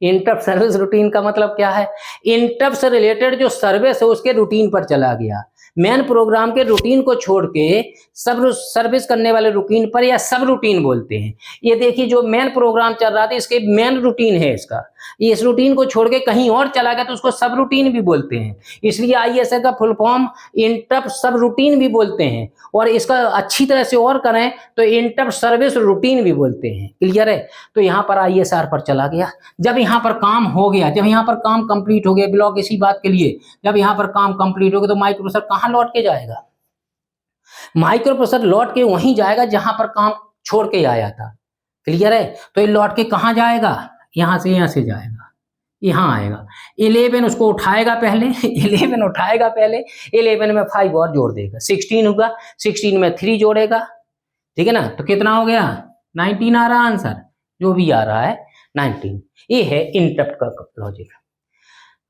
Interrupt service routine का मतलब क्या है, इंटरप्ट से रिलेटेड जो सर्विस है उसके रूटीन पर चला गया। मेन प्रोग्राम के रूटीन को छोड़ के सब सर्विस करने वाले रूटीन पर, या सब रूटीन बोलते हैं। ये देखिए जो मेन प्रोग्राम चल रहा था इसके मेन रूटीन है इसका, इस रूटीन को छोड़ के कहीं और चला गया तो उसको सब रूटीन भी बोलते हैं। इसलिए ISR का फुल फॉर्म इंटरप्ट सब रूटीन भी बोलते हैं, और इसका अच्छी तरह से और करें तो इंटरप्ट सर्विस रूटीन भी बोलते हैं। क्लियर है। तो यहाँ पर ISR पर चला गया। जब यहाँ पर काम हो गया, जब यहाँ पर काम कंप्लीट हो गया, ब्लॉक इसी बात के लिए, जब यहाँ पर काम कंप्लीट हो गया तो माइक्रो प्रोसेसर कहाँ लौट के जाएगा, माइक्रो प्रोसेसर लौट के वहीं जाएगा जहां पर काम छोड़ के आया था। क्लियर है। तो ये लौट के कहाँ जाएगा, यहाँ से जाएगा, यहाँ आएगा। 11 उसको उठाएगा पहले 11 उठाएगा पहले, 11 में 5 और जोड़ देगा, 16 होगा, 16 में 3 जोड़ेगा, ठीक है ना। तो कितना हो गया 19 आ रहा आंसर, जो भी आ रहा है 19। ये है इंटरप्ट का लॉजिक।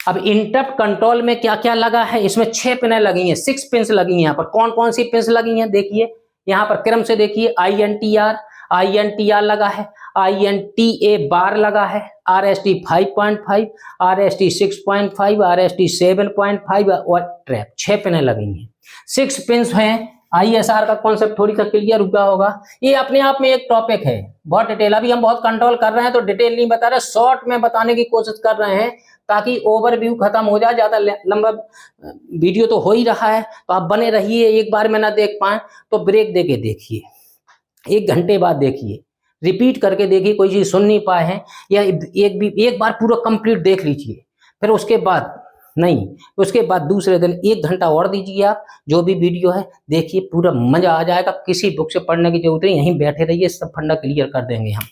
अब इंटरप्ट कंट्रोल में क्या क्या लगा है, इसमें 6 पिनें लगी हैं, 6 पिन्स लगी हैं। यहाँ पर कौन कौन सी पिन्स लगी हैं देखिए, यहाँ पर क्रम से देखिए, INTR लगा है, INTA बार लगा है, RST 5.5, RST 6.5, RST 7.5 और ट्रैप। 6 पिनें लगी हैं, 6 पिन्स हैं। ISR का कॉन्सेप्ट थोड़ी सा क्लियर हुआ होगा। ये अपने आप में एक टॉपिक है, बहुत डिटेल। अभी हम बहुत कंट्रोल कर रहे हैं तो डिटेल नहीं बता रहे, शॉर्ट में बताने की कोशिश कर रहे हैं ताकि ओवरव्यू खत्म हो जाए। ज्यादा लंबा वीडियो तो हो ही रहा है, तो आप बने रहिए। एक बार में ना देख पाए तो ब्रेक देके देखिए, 1 घंटे बाद देखिए, रिपीट करके देखिए, कोई चीज सुन नहीं पाए हैं या एक बार पूरा कंप्लीट देख लीजिए, फिर उसके बाद नहीं, उसके बाद दूसरे दिन 1 घंटा और दीजिए। आप जो भी वीडियो है देखिए, पूरा मजा आ जाएगा। किसी बुक से पढ़ने की जरूरत नहीं, यहीं बैठे रहिए, सब फंडा क्लियर कर देंगे हम।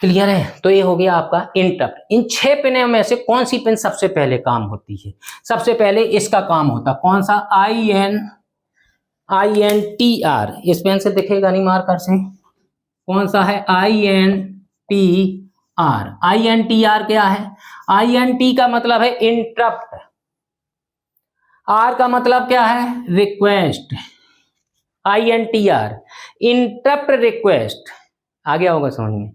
क्लियर है। तो ये हो गया आपका इंटरप्ट। इन 6 पिनों में से कौन सी पिन सबसे पहले काम होती है, सबसे पहले इसका काम होता कौन सा, INTR। इस पेन से दिखेगा नहीं मार्कर से, कौन सा है INTR क्या है, INT का मतलब है इंटरप्ट। आर का मतलब क्या है? Request, INTR, interrupt request. आ गया होगा समझ में।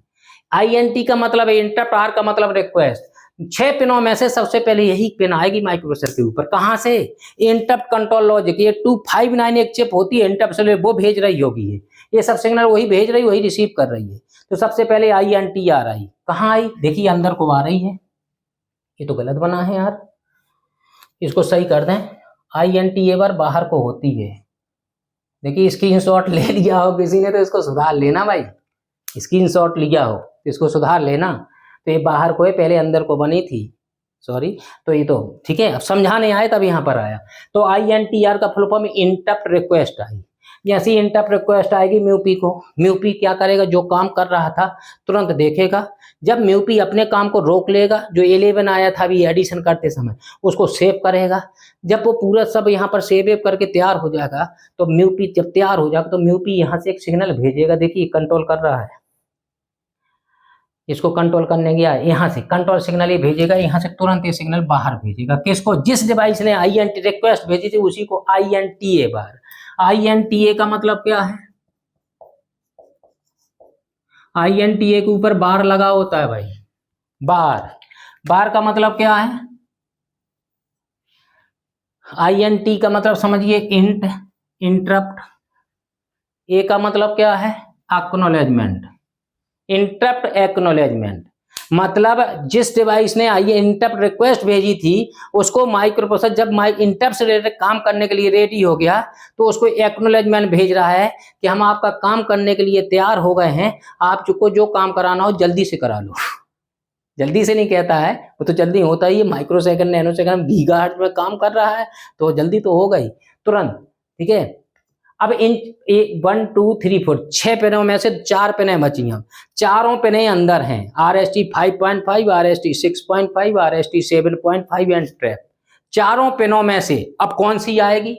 INT का मतलब है इंटरप्ट, आर का मतलब रिक्वेस्ट। 6 पिनों में से सबसे पहले यही पिन आएगी माइक्रोप्रोसेसर के ऊपर। कहां से? Interrupt control logic. ये 259 एक चिप होती है इंटरप्ट से, वो भेज रही होगी ये सब सिग्नल वही भेज रही, वही रिसीव कर रही है। तो सबसे पहले INTR आई। कहाँ आई? देखिए अंदर को आ रही है। ये तो गलत बना है यार, इसको सही कर दें। INTA बाहर को होती है। देखिए स्क्रीनशॉट ले लिया हो किसी ने तो इसको सुधार लेना भाई, स्क्रीनशॉट लिया हो इसको सुधार लेना। तो ये बाहर को है, पहले अंदर को बनी थी, सॉरी। तो ये तो ठीक है, अब समझाने आए तब यहाँ पर आया। तो INTR का फुल फॉर्म इंटरप्ट रिक्वेस्ट आई। जैसे इंटरप्ट रिक्वेस्ट आएगी म्यूपी को, म्यूपी क्या करेगा? जो काम कर रहा था तुरंत देखेगा। जब म्यूपी अपने काम को रोक लेगा, जो 11 आया था अभी एडिशन करते समय, उसको सेव करेगा। जब वो पूरा सब यहाँ पर सेव करके तैयार हो जाएगा, तो म्यूपी जब तैयार हो जाएगा तो म्यूपी यहाँ से एक सिग्नल भेजेगा। देखिए कंट्रोल कर रहा है, इसको कंट्रोल करने गया, यहाँ से कंट्रोल सिग्नल ये भेजेगा, यहाँ से तुरंत ये सिग्नल बाहर भेजेगा। किसको? जिस डिवाइस ने INT रिक्वेस्ट भेजी थी उसी को INTA बार। INTA का मतलब क्या है? INTA के ऊपर बार लगा होता है भाई, बार। बार का मतलब क्या है? INT का मतलब समझिए इंट, इंटरप्ट। ए का मतलब क्या है? Acknowledgement, interrupt acknowledgement. मतलब जिस डिवाइस ने इंटरप्ट रिक्वेस्ट भेजी थी उसको माइक्रोप्रोसेसर जब इंटरप्ट से रिलेटेड काम करने के लिए रेडी हो गया तो उसको एक्नॉलेजमेंट भेज रहा है कि हम आपका काम करने के लिए तैयार हो गए हैं, आपको जो काम कराना हो जल्दी से करा लो। जल्दी से नहीं कहता है, वो तो जल्दी होता ही है, micro second, nano second, gigahertz में काम कर रहा है तो जल्दी तो होगा ही तुरंत। ठीक है, अब इन 1 2 3 4 6 पिनों में से 4 पिनें बची हैं। चारों पिनें अंदर हैं, RST 5.5, RST 6.5, RST 7.5 and trap. चारों पिनों में से अब कौन सी आएगी?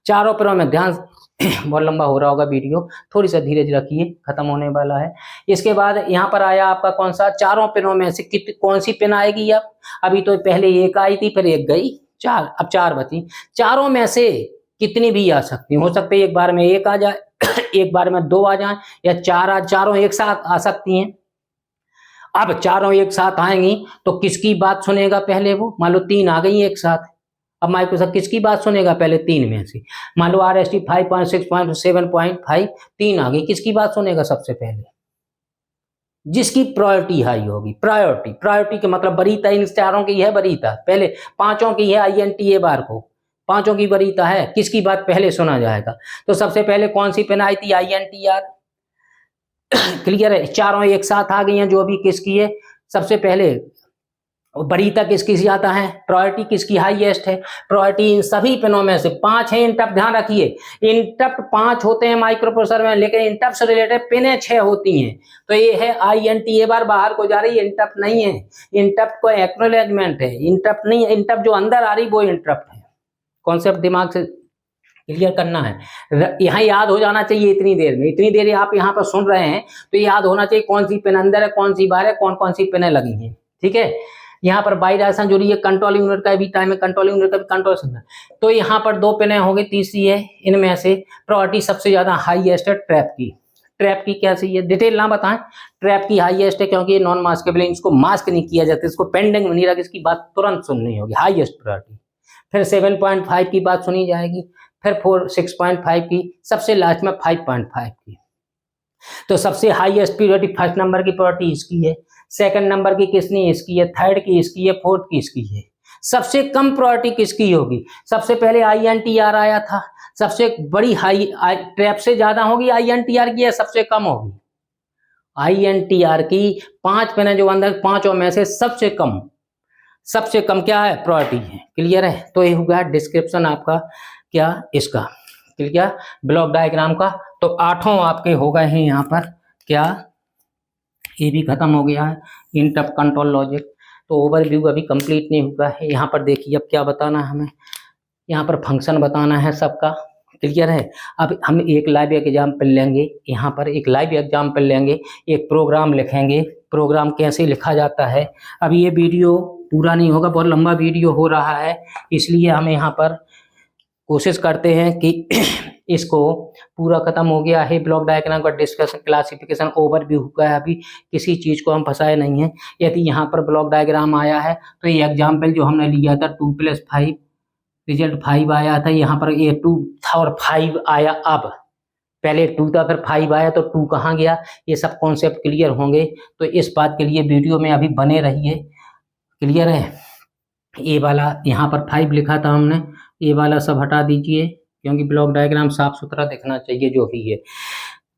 चारों पिनों में ध्यान, बहुत लंबा हो रहा होगा वीडियो, थोड़ी सा धीरे रखिए, खत्म होने वाला है। इसके बाद यहाँ पर आया आपका कौन सा? चारों पिनों में से कौन सी पिन आएगी? अब अभी तो पहले एक आई थी, फिर एक गई, 4, अब 4 बची। चारों में से कितनी भी आ सकती, हो सकते एक बार में एक आ जाए, एक बार में 2 आ जाए, या 4 चारों एक साथ आ सकती हैं। अब चारों एक साथ आएंगी तो किसकी बात सुनेगा पहले? वो मान लो 3 आ गई एक साथ, अब माइक्रोसॉफ्ट किसकी बात सुनेगा पहले? 3 में से। मान लो RST 5.6.7.5 3 आ गई, किसकी बात सुनेगा सबसे पहले? जिसकी प्रायोरिटी हाई होगी। प्रायोरिटी के मतलब वरीयता इन चारों की है, वरीयता पहले, 5 की है INTA बार को, 5 की वरीयता है, किसकी बात पहले सुना जाएगा? तो सबसे पहले कौन सी पिन आई थी? INTR। क्लियर है, चारों एक साथ आ गई हैं, जो भी किसकी है सबसे पहले वरीयता किसकी ज्यादा है? प्रायोरिटी किसकी हाईएस्ट है? प्रायोरिटी इन सभी पिनों में से 5 है। इंटरप्ट ध्यान रखिए, इंटरप्ट 5 होते हैं माइक्रोप्रोसेसर में, लेकिन इंटरप्ट से रिलेटेड पिनें 6 होती हैं। तो ये है INTA बार बाहर को जा रही है, इंटरप्ट नहीं है। इंटरप्ट को एक्नॉलेजमेंट है, इंटरप्ट नहीं है। इंटरप्ट जो अंदर आ रही वो इंटरप्ट है। कॉन्सेप्ट दिमाग से क्लियर करना है, यहाँ याद हो जाना चाहिए। इतनी देर में, इतनी देर आप यहाँ पर सुन रहे हैं तो याद होना चाहिए कौन सी पिन अंदर है, कौन सी बाहर है, कौन कौन सी पिनें लगी हैं। ठीक है, यहाँ पर बाई डायरेक्शन जो रही है, कंट्रोल यूनिट का भी टाइम है, कंट्रोल यूनिट का भी कंट्रोल सिग्नल। तो यहाँ पर 2 पिनें हो गई, तीसरी है इनमें से प्रायोरिटी सबसे ज्यादा हाईएस्ट है ट्रैप की। ट्रैप की कैसी है डिटेल ना बताएं, ट्रैप की हाईएस्ट है क्योंकि ये नॉन मास्केबल है, इसको मास्क नहीं किया जाता, इसको पेंडिंग में नहीं रखा, इसकी बात तुरंत सुननी होगी, हाईएस्ट प्रायोरिटी। फिर 7.5 की बात सुनी जाएगी, फिर 6.5 की, सबसे लास्ट में 5.5 की। तो सबसे हाईएस्ट प्रायोरिटी फर्स्ट नंबर की प्रायोरिटी इसकी है, सेकंड नंबर की किसनी? इसकी है, थर्ड की इसकी है, फोर्थ की इसकी है। सबसे कम प्रायोरिटी किसकी होगी? सबसे पहले INTR आया था, सबसे बड़ी हाई ट्रैप से ज्यादा होगी INTR की, या सबसे कम होगी? INTR की 5 पिन जो अंदर, 5 में से सबसे कम क्या है? प्रायोरिटी है। क्लियर है? तो ये होगा डिस्क्रिप्शन आपका क्या इसका, क्लियर, ब्लॉक डायग्राम का। तो 8 आपके हो गए हैं यहाँ पर क्या, ये भी खत्म हो गया है, इंटरप्ट कंट्रोल लॉजिक। तो ओवरव्यू अभी कंप्लीट नहीं हुआ है। यहाँ पर देखिए अब क्या बताना है हमें, यहाँ पर फंक्शन बताना है सबका। क्लियर है? अब हम एक लाइव एग्जाम्पल लेंगे, यहाँ पर एक लाइव एग्जाम्पल लेंगे, एक प्रोग्राम लिखेंगे, प्रोग्राम कैसे लिखा जाता है। अब ये वीडियो पूरा नहीं होगा, बहुत लंबा वीडियो हो रहा है, इसलिए हम यहाँ पर कोशिश करते हैं कि इसको पूरा खत्म हो गया है। ब्लॉक डायग्राम का डिस्कशन, क्लासिफिकेशन, ओवरव्यू हुआ है, अभी किसी चीज़ को हम फंसाए नहीं हैं। यदि यहाँ पर ब्लॉक डायग्राम आया है तो ये एग्जाम्पल जो हमने लिया था 2+5 रिजल्ट 5 आया था, यहाँ पर ये 2 था और 5 आया। अब पहले 2 था फिर 5 आया तो 2 कहाँ गया, ये सब कॉन्सेप्ट क्लियर होंगे। तो इस बात के लिए वीडियो में अभी बने रहिए। क्लियर है? ये वाला यहाँ पर 5 लिखा था हमने, ये वाला सब हटा दीजिए क्योंकि ब्लॉक डायग्राम साफ सुथरा दिखना चाहिए जो भी है।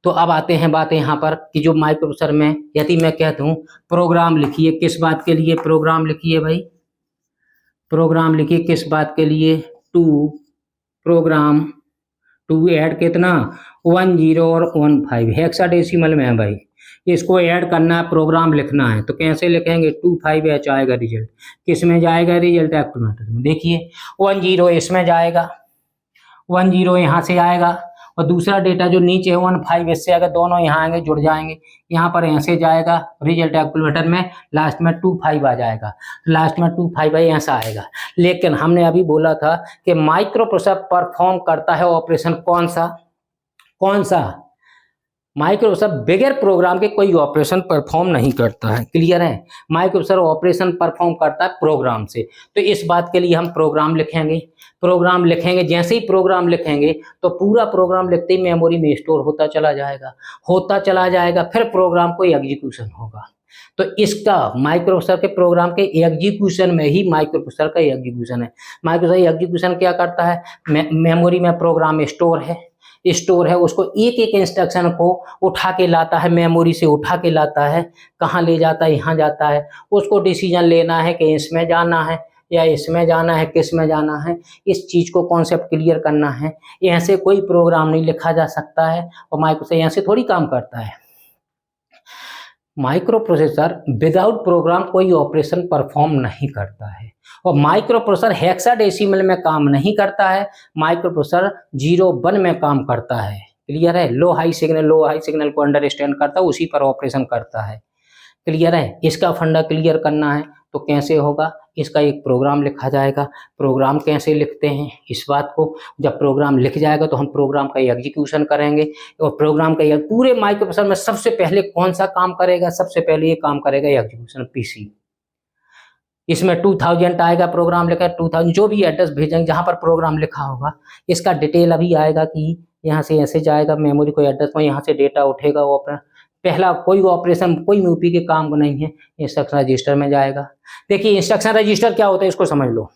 तो अब आते हैं बातें यहाँ पर कि जो माइक्रो प्रोसेसर में यदि मैं कहता हूँ प्रोग्राम लिखिए, किस बात के लिए प्रोग्राम लिखिए भाई, प्रोग्राम लिखिए किस बात के लिए, प्रोग्राम 2 ऐड कितना 1 0 और 1 5 हेक्साडेसिमल में है भाई, इसको ऐड करना है, प्रोग्राम लिखना है। तो कैसे लिखेंगे, 2 5 एच आएगा रिजल्ट, किस में जाएगा रिजल्ट, एक्टिवेटर में। देखिए 1 0 इसमें जाएगा, 1 0 यहाँ से आएगा और दूसरा डेटा जो नीचे है 1 5 इससे आएगा, दोनों यहाँ आएंगे जुड़ जाएंगे, यहाँ पर ऐसे जाएगा रिजल्ट कैलकुलेटर में, लास्ट में 2 5 आ जाएगा, लास्ट में 2 5 ऐसा आएगा। लेकिन हमने अभी बोला था कि माइक्रो प्रोसेसर परफॉर्म करता है ऑपरेशन कौन सा माइक्रो प्रोसेसर बगैर प्रोग्राम के कोई ऑपरेशन परफॉर्म नहीं करता है। क्लियर है? माइक्रो प्रोसेसर ऑपरेशन परफॉर्म करता है प्रोग्राम से। तो इस बात के लिए हम प्रोग्राम लिखेंगे, जैसे ही प्रोग्राम लिखेंगे तो पूरा प्रोग्राम लिखते ही मेमोरी में स्टोर होता चला जाएगा, फिर प्रोग्राम को एग्जीक्यूशन होगा। तो इसका माइक्रो प्रोसेसर के प्रोग्राम के एग्जीक्यूशन में ही माइक्रो प्रोसेसर का एग्जीक्यूशन है। माइक्रो प्रोसेसर एग्जीक्यूशन क्या करता है, मेमोरी में प्रोग्राम स्टोर है, उसको एक एक इंस्ट्रक्शन को उठा के लाता है, मेमोरी से उठा के लाता है, कहाँ ले जाता है, यहाँ जाता है, उसको डिसीजन लेना है कि इसमें जाना है या इसमें जाना है, किस में जाना है, इस चीज़ को कॉन्सेप्ट क्लियर करना है। यहाँ से कोई प्रोग्राम नहीं लिखा जा सकता है और माइक्रो प्रोसेसर यहाँ से थोड़ी काम करता है। माइक्रो प्रोसेसर विदाउट प्रोग्राम कोई ऑपरेशन परफॉर्म नहीं करता है और माइक्रो प्रोसेसर हेक्साडेसिमल में काम नहीं करता है, माइक्रो प्रोसेसर 0 1 में काम करता है। क्लियर है? लो हाई सिग्नल को अंडरस्टैंड करता है, उसी पर ऑपरेशन करता है। क्लियर है? इसका फंडा क्लियर करना है तो कैसे होगा, इसका एक प्रोग्राम लिखा जाएगा। प्रोग्राम कैसे लिखते हैं इस बात को, जब प्रोग्राम लिख जाएगा तो हम प्रोग्राम का एग्जीक्यूशन करेंगे और प्रोग्राम का पूरे माइक्रो प्रोसेसर में सबसे पहले कौन सा काम करेगा, सबसे पहले ये काम करेगा एग्जीक्यूशन पीसी। इसमें 2000 आएगा, प्रोग्राम लिखा 2000, जो भी एड्रेस भेजेंगे जहाँ पर प्रोग्राम लिखा होगा, इसका डिटेल अभी आएगा कि यहाँ से ऐसे जाएगा मेमोरी को एड्रेस में, यहाँ से डेटा उठेगा, वो अपना पहला कोई ऑपरेशन कोई यूपी के काम को नहीं है, इंस्ट्रक्शन रजिस्टर में जाएगा। देखिए इंस्ट्रक्शन रजिस्टर क्या होता है इसको समझ लो।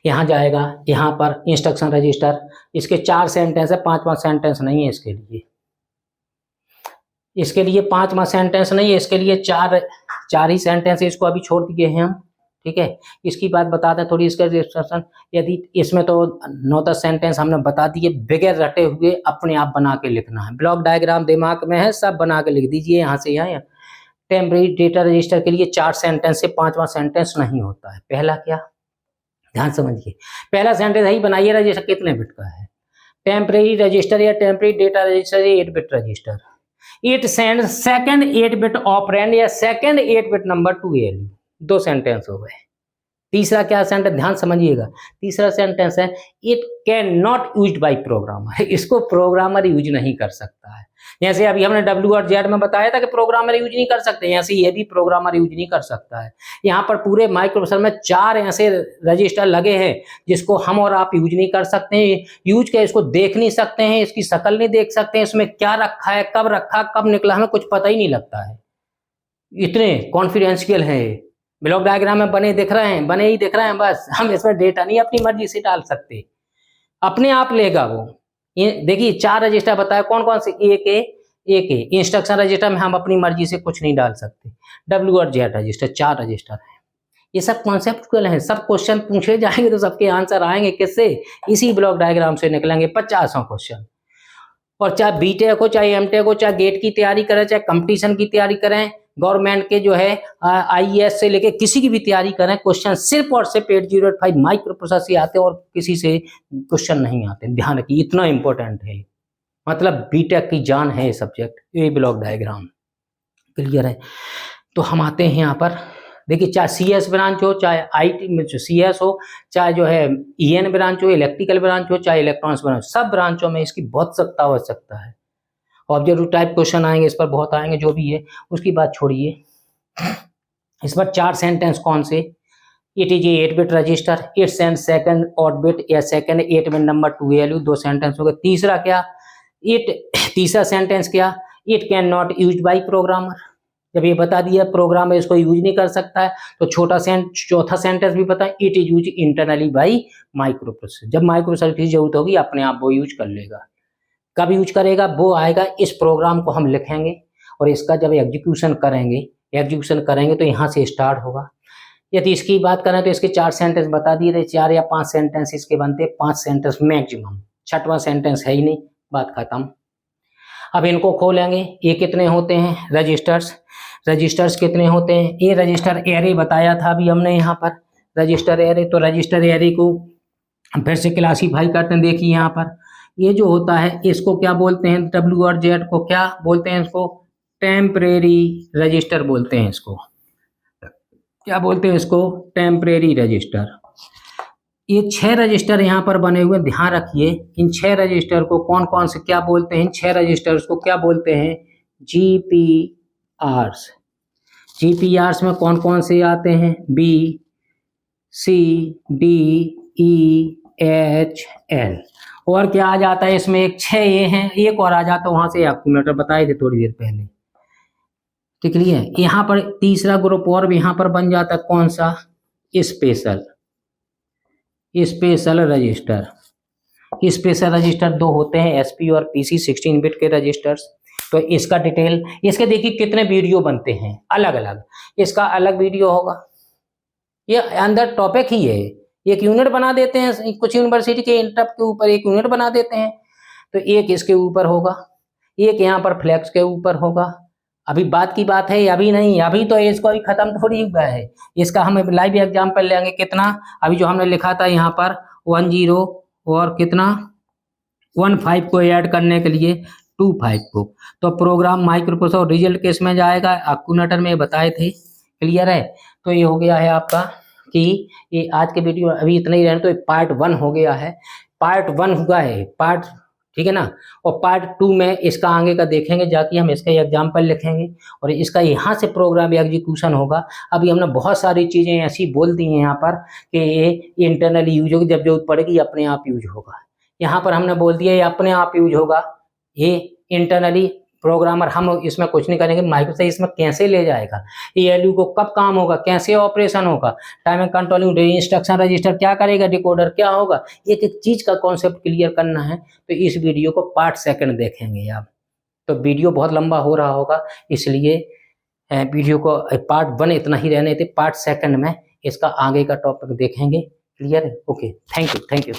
यहाँ जाएगा, यहाँ पर इंस्ट्रक्शन रजिस्टर, इसके 4 सेंटेंस है, 5वां सेंटेंस नहीं है इसके लिए 5वां सेंटेंस नहीं है, इसके लिए 4 ही सेंटेंस है, इसको अभी छोड़ दिए हैं हम। ठीक है, इसकी बात बताते हैं थोड़ी, इसका डिस्कशन। यदि इसमें तो 9-10 सेंटेंस हमने बता दिए, बगैर रटे हुए अपने आप बना के लिखना है। ब्लॉक डायग्राम दिमाग में है, सब बना के लिख दीजिए यहाँ से यहाँ। टेम्परेरी डेटा रजिस्टर के लिए 4 सेंटेंस से 5वां सेंटेंस नहीं होता है। पहला क्या, ध्यान समझिए, पहला सेंटेंस यही बनाइए, रजिस्टर कितने बिट का है, टेम्परेरी रजिस्टर या temporary data register 8 bit register, it send second 8 bit operand या second 8 bit number to ALU। 2 sentence हो गए। तीसरा क्या सेंटेंस, ध्यान समझिएगा, तीसरा सेंटेंस है it can not used by programmer, इसको प्रोग्रामर यूज नहीं कर सकता है। जैसे अभी हमने W और Z में बताया था कि प्रोग्रामर यूज नहीं कर सकते, ऐसे ये भी प्रोग्रामर यूज नहीं कर सकता है। यहाँ पर पूरे माइक्रो प्रोसेसर में 4 ऐसे रजिस्टर लगे हैं जिसको हम और आप यूज नहीं कर सकते हैं। यूज के इसको देख नहीं सकते हैं, इसकी शक्ल नहीं देख सकते हैं, इसमें क्या रखा है, कब रखा, कब निकला, हमें कुछ पता ही नहीं लगता है, इतने कॉन्फिडेंशियल है। ब्लॉक डायग्राम में बने ही दिख रहे हैं बस, हम इसमें डेटा नहीं अपनी मर्जी से डाल सकते, अपने आप लेगा वो। ये देखिए 4 रजिस्टर बताया, कौन कौन से, एक इंस्ट्रक्शन रजिस्टर में हम अपनी मर्जी से कुछ नहीं डाल सकते। W और Z रजिस्टर 4 रजिस्टर है। ये सब कॉन्सेप्चुअल हैं, सब क्वेश्चन पूछे जाएंगे तो सबके आंसर आएंगे किससे, इसी ब्लॉक डायग्राम से निकलेंगे 50 क्वेश्चन। और चाहे बीटेक हो, चाहे एमटेक हो, चाहे गेट की तैयारी करें, चाहे कंपटीशन की तैयारी करें, गवर्नमेंट के जो है IAS से लेके किसी की भी तैयारी करें, क्वेश्चन सिर्फ और सिर्फ 808 माइक्रो प्रोसेसर से आते हैं और किसी से क्वेश्चन नहीं आते। ध्यान रखिए, इतना इंपॉर्टेंट है, मतलब बीटेक की जान है ये सब्जेक्ट, ये ब्लॉक डायग्राम। क्लियर है? तो हम आते हैं यहाँ पर देखिए चाहे CS ब्रांच हो, चाहे IT में जो CS हो, चाहे जो है EN ब्रांच हो, इलेक्ट्रिकल ब्रांच हो, चाहे इलेक्ट्रॉनिक्स ब्रांच, सब ब्रांचों में इसकी बहुत सख्त आवश्यकता है। ऑब्जेक्टिव टाइप क्वेश्चन आएंगे, इस पर बहुत आएंगे, जो भी है उसकी बात छोड़िए। इस पर 4 सेंटेंस कौन से? It is 8 bit register, it send second eight bit या second 8 bit number to ALU, 2 sentence हो गए। तीसरा क्या? तीसरा सेंटेंस क्या? It can not use by programmer. जब ये बता दिया प्रोग्रामर इसको यूज नहीं कर सकता है, तो चौथा सेंटेंस भी बताएं, it is use internally by micro processor. जब माइक्रो प्रोसेसर की जरूरत होगी अपने आप वो यूज कर लेगा। कब यूज करेगा? वो आएगा इस प्रोग्राम को हम लिखेंगे और इसका जब एग्जीक्यूशन करेंगे तो यहाँ से स्टार्ट होगा। यदि इसकी बात करें तो इसके 4 सेंटेंस बता दिए थे, 4 या 5 सेंटेंस इसके बनते, 5 सेंटेंस मैक्सिमम, 6वां सेंटेंस है ही नहीं, बात खत्म। अब इनको खोलेंगे, ये कितने होते हैं? रजिस्टर्स कितने होते हैं? ये रजिस्टर एरे बताया था अभी हमने यहाँ पर, रजिस्टर एरे। तो रजिस्टर एरे को फिर से क्लासीफाई करते हैं। देखिए यहाँ पर ये जो होता है इसको क्या बोलते हैं? W और Z को क्या बोलते हैं? इसको टेम्परेरी रजिस्टर बोलते हैं। इसको क्या बोलते हैं? इसको टेम्परेरी रजिस्टर। ये 6 रजिस्टर यहाँ पर बने हुए, ध्यान रखिए। इन 6 रजिस्टर को कौन कौन से क्या बोलते हैं? इन 6 रजिस्टर्स को क्या बोलते हैं? GPRs। GPRs में कौन कौन से आते हैं? B, C, D, E, H, L। और क्या आ जाता है इसमें? एक 6 ये हैं, एक और आ जाता है वहां से, एक्यूमुलेटर बताए थे थोड़ी देर पहले। ठीक है, यहाँ पर तीसरा ग्रुप और भी यहाँ पर बन जाता है, कौन सा? Special register. स्पेशल रजिस्टर 2 होते हैं, SP और PC, 16 बिट के रजिस्टर्स। तो इसका डिटेल, इसके देखिए कितने वीडियो बनते हैं अलग अलग, इसका अलग वीडियो होगा। ये अंदर टॉपिक ही है, एक यूनिट बना देते हैं, कुछ यूनिवर्सिटी के इंटरप्ट के ऊपर एक यूनिट बना देते हैं। तो एक इसके ऊपर होगा, एक यहाँ पर फ्लैक्स के ऊपर होगा। अभी बात की बात है, अभी नहीं, अभी तो इसको अभी खत्म थोड़ी हुआ है। इसका हम लाइव एग्जाम्पल लेंगे। कितना? अभी जो हमने लिखा था यहाँ पर 10 और कितना 15 को ऐड करने के लिए 25 को। तो प्रोग्राम माइक्रोप्रोसेसर और रिजल्ट केस में जाएगा, एक्यूमुलेटर में बताए थे। क्लियर है? तो ये हो गया है आपका कि ये आज के वीडियो अभी इतना ही रहने, तो पार्ट 1 हो गया है, पार्ट 1 हुआ है पार्ट, ठीक है ना। और पार्ट 2 में इसका आगे का देखेंगे, जाके हम इसका एग्जाम्पल लिखेंगे और इसका यहाँ से प्रोग्राम एग्जीक्यूशन होगा। अभी हमने बहुत सारी चीज़ें ऐसी बोल दी हैं यहाँ पर कि ये इंटरनली यूज होगी, जब जरूरत पड़ेगी अपने आप यूज होगा। यहाँ पर हमने बोल दिया ये अपने आप यूज होगा, ये इंटरनली प्रोग्रामर हम इसमें कुछ नहीं करेंगे, माइक्रोप्रोसेसर इसमें कैसे ले जाएगा, ALU को कब काम होगा, कैसे ऑपरेशन होगा, time and controlling instruction register क्या करेगा, डिकोडर क्या होगा, एक एक चीज का कॉन्सेप्ट क्लियर करना है। तो इस वीडियो को पार्ट 2 देखेंगे आप। तो वीडियो बहुत लंबा हो रहा होगा, इसलिए वीडियो को पार्ट 1 इतना ही रहने थे, पार्ट 2 में इसका आगे का टॉपिक देखेंगे। क्लियर है? Okay, thank you.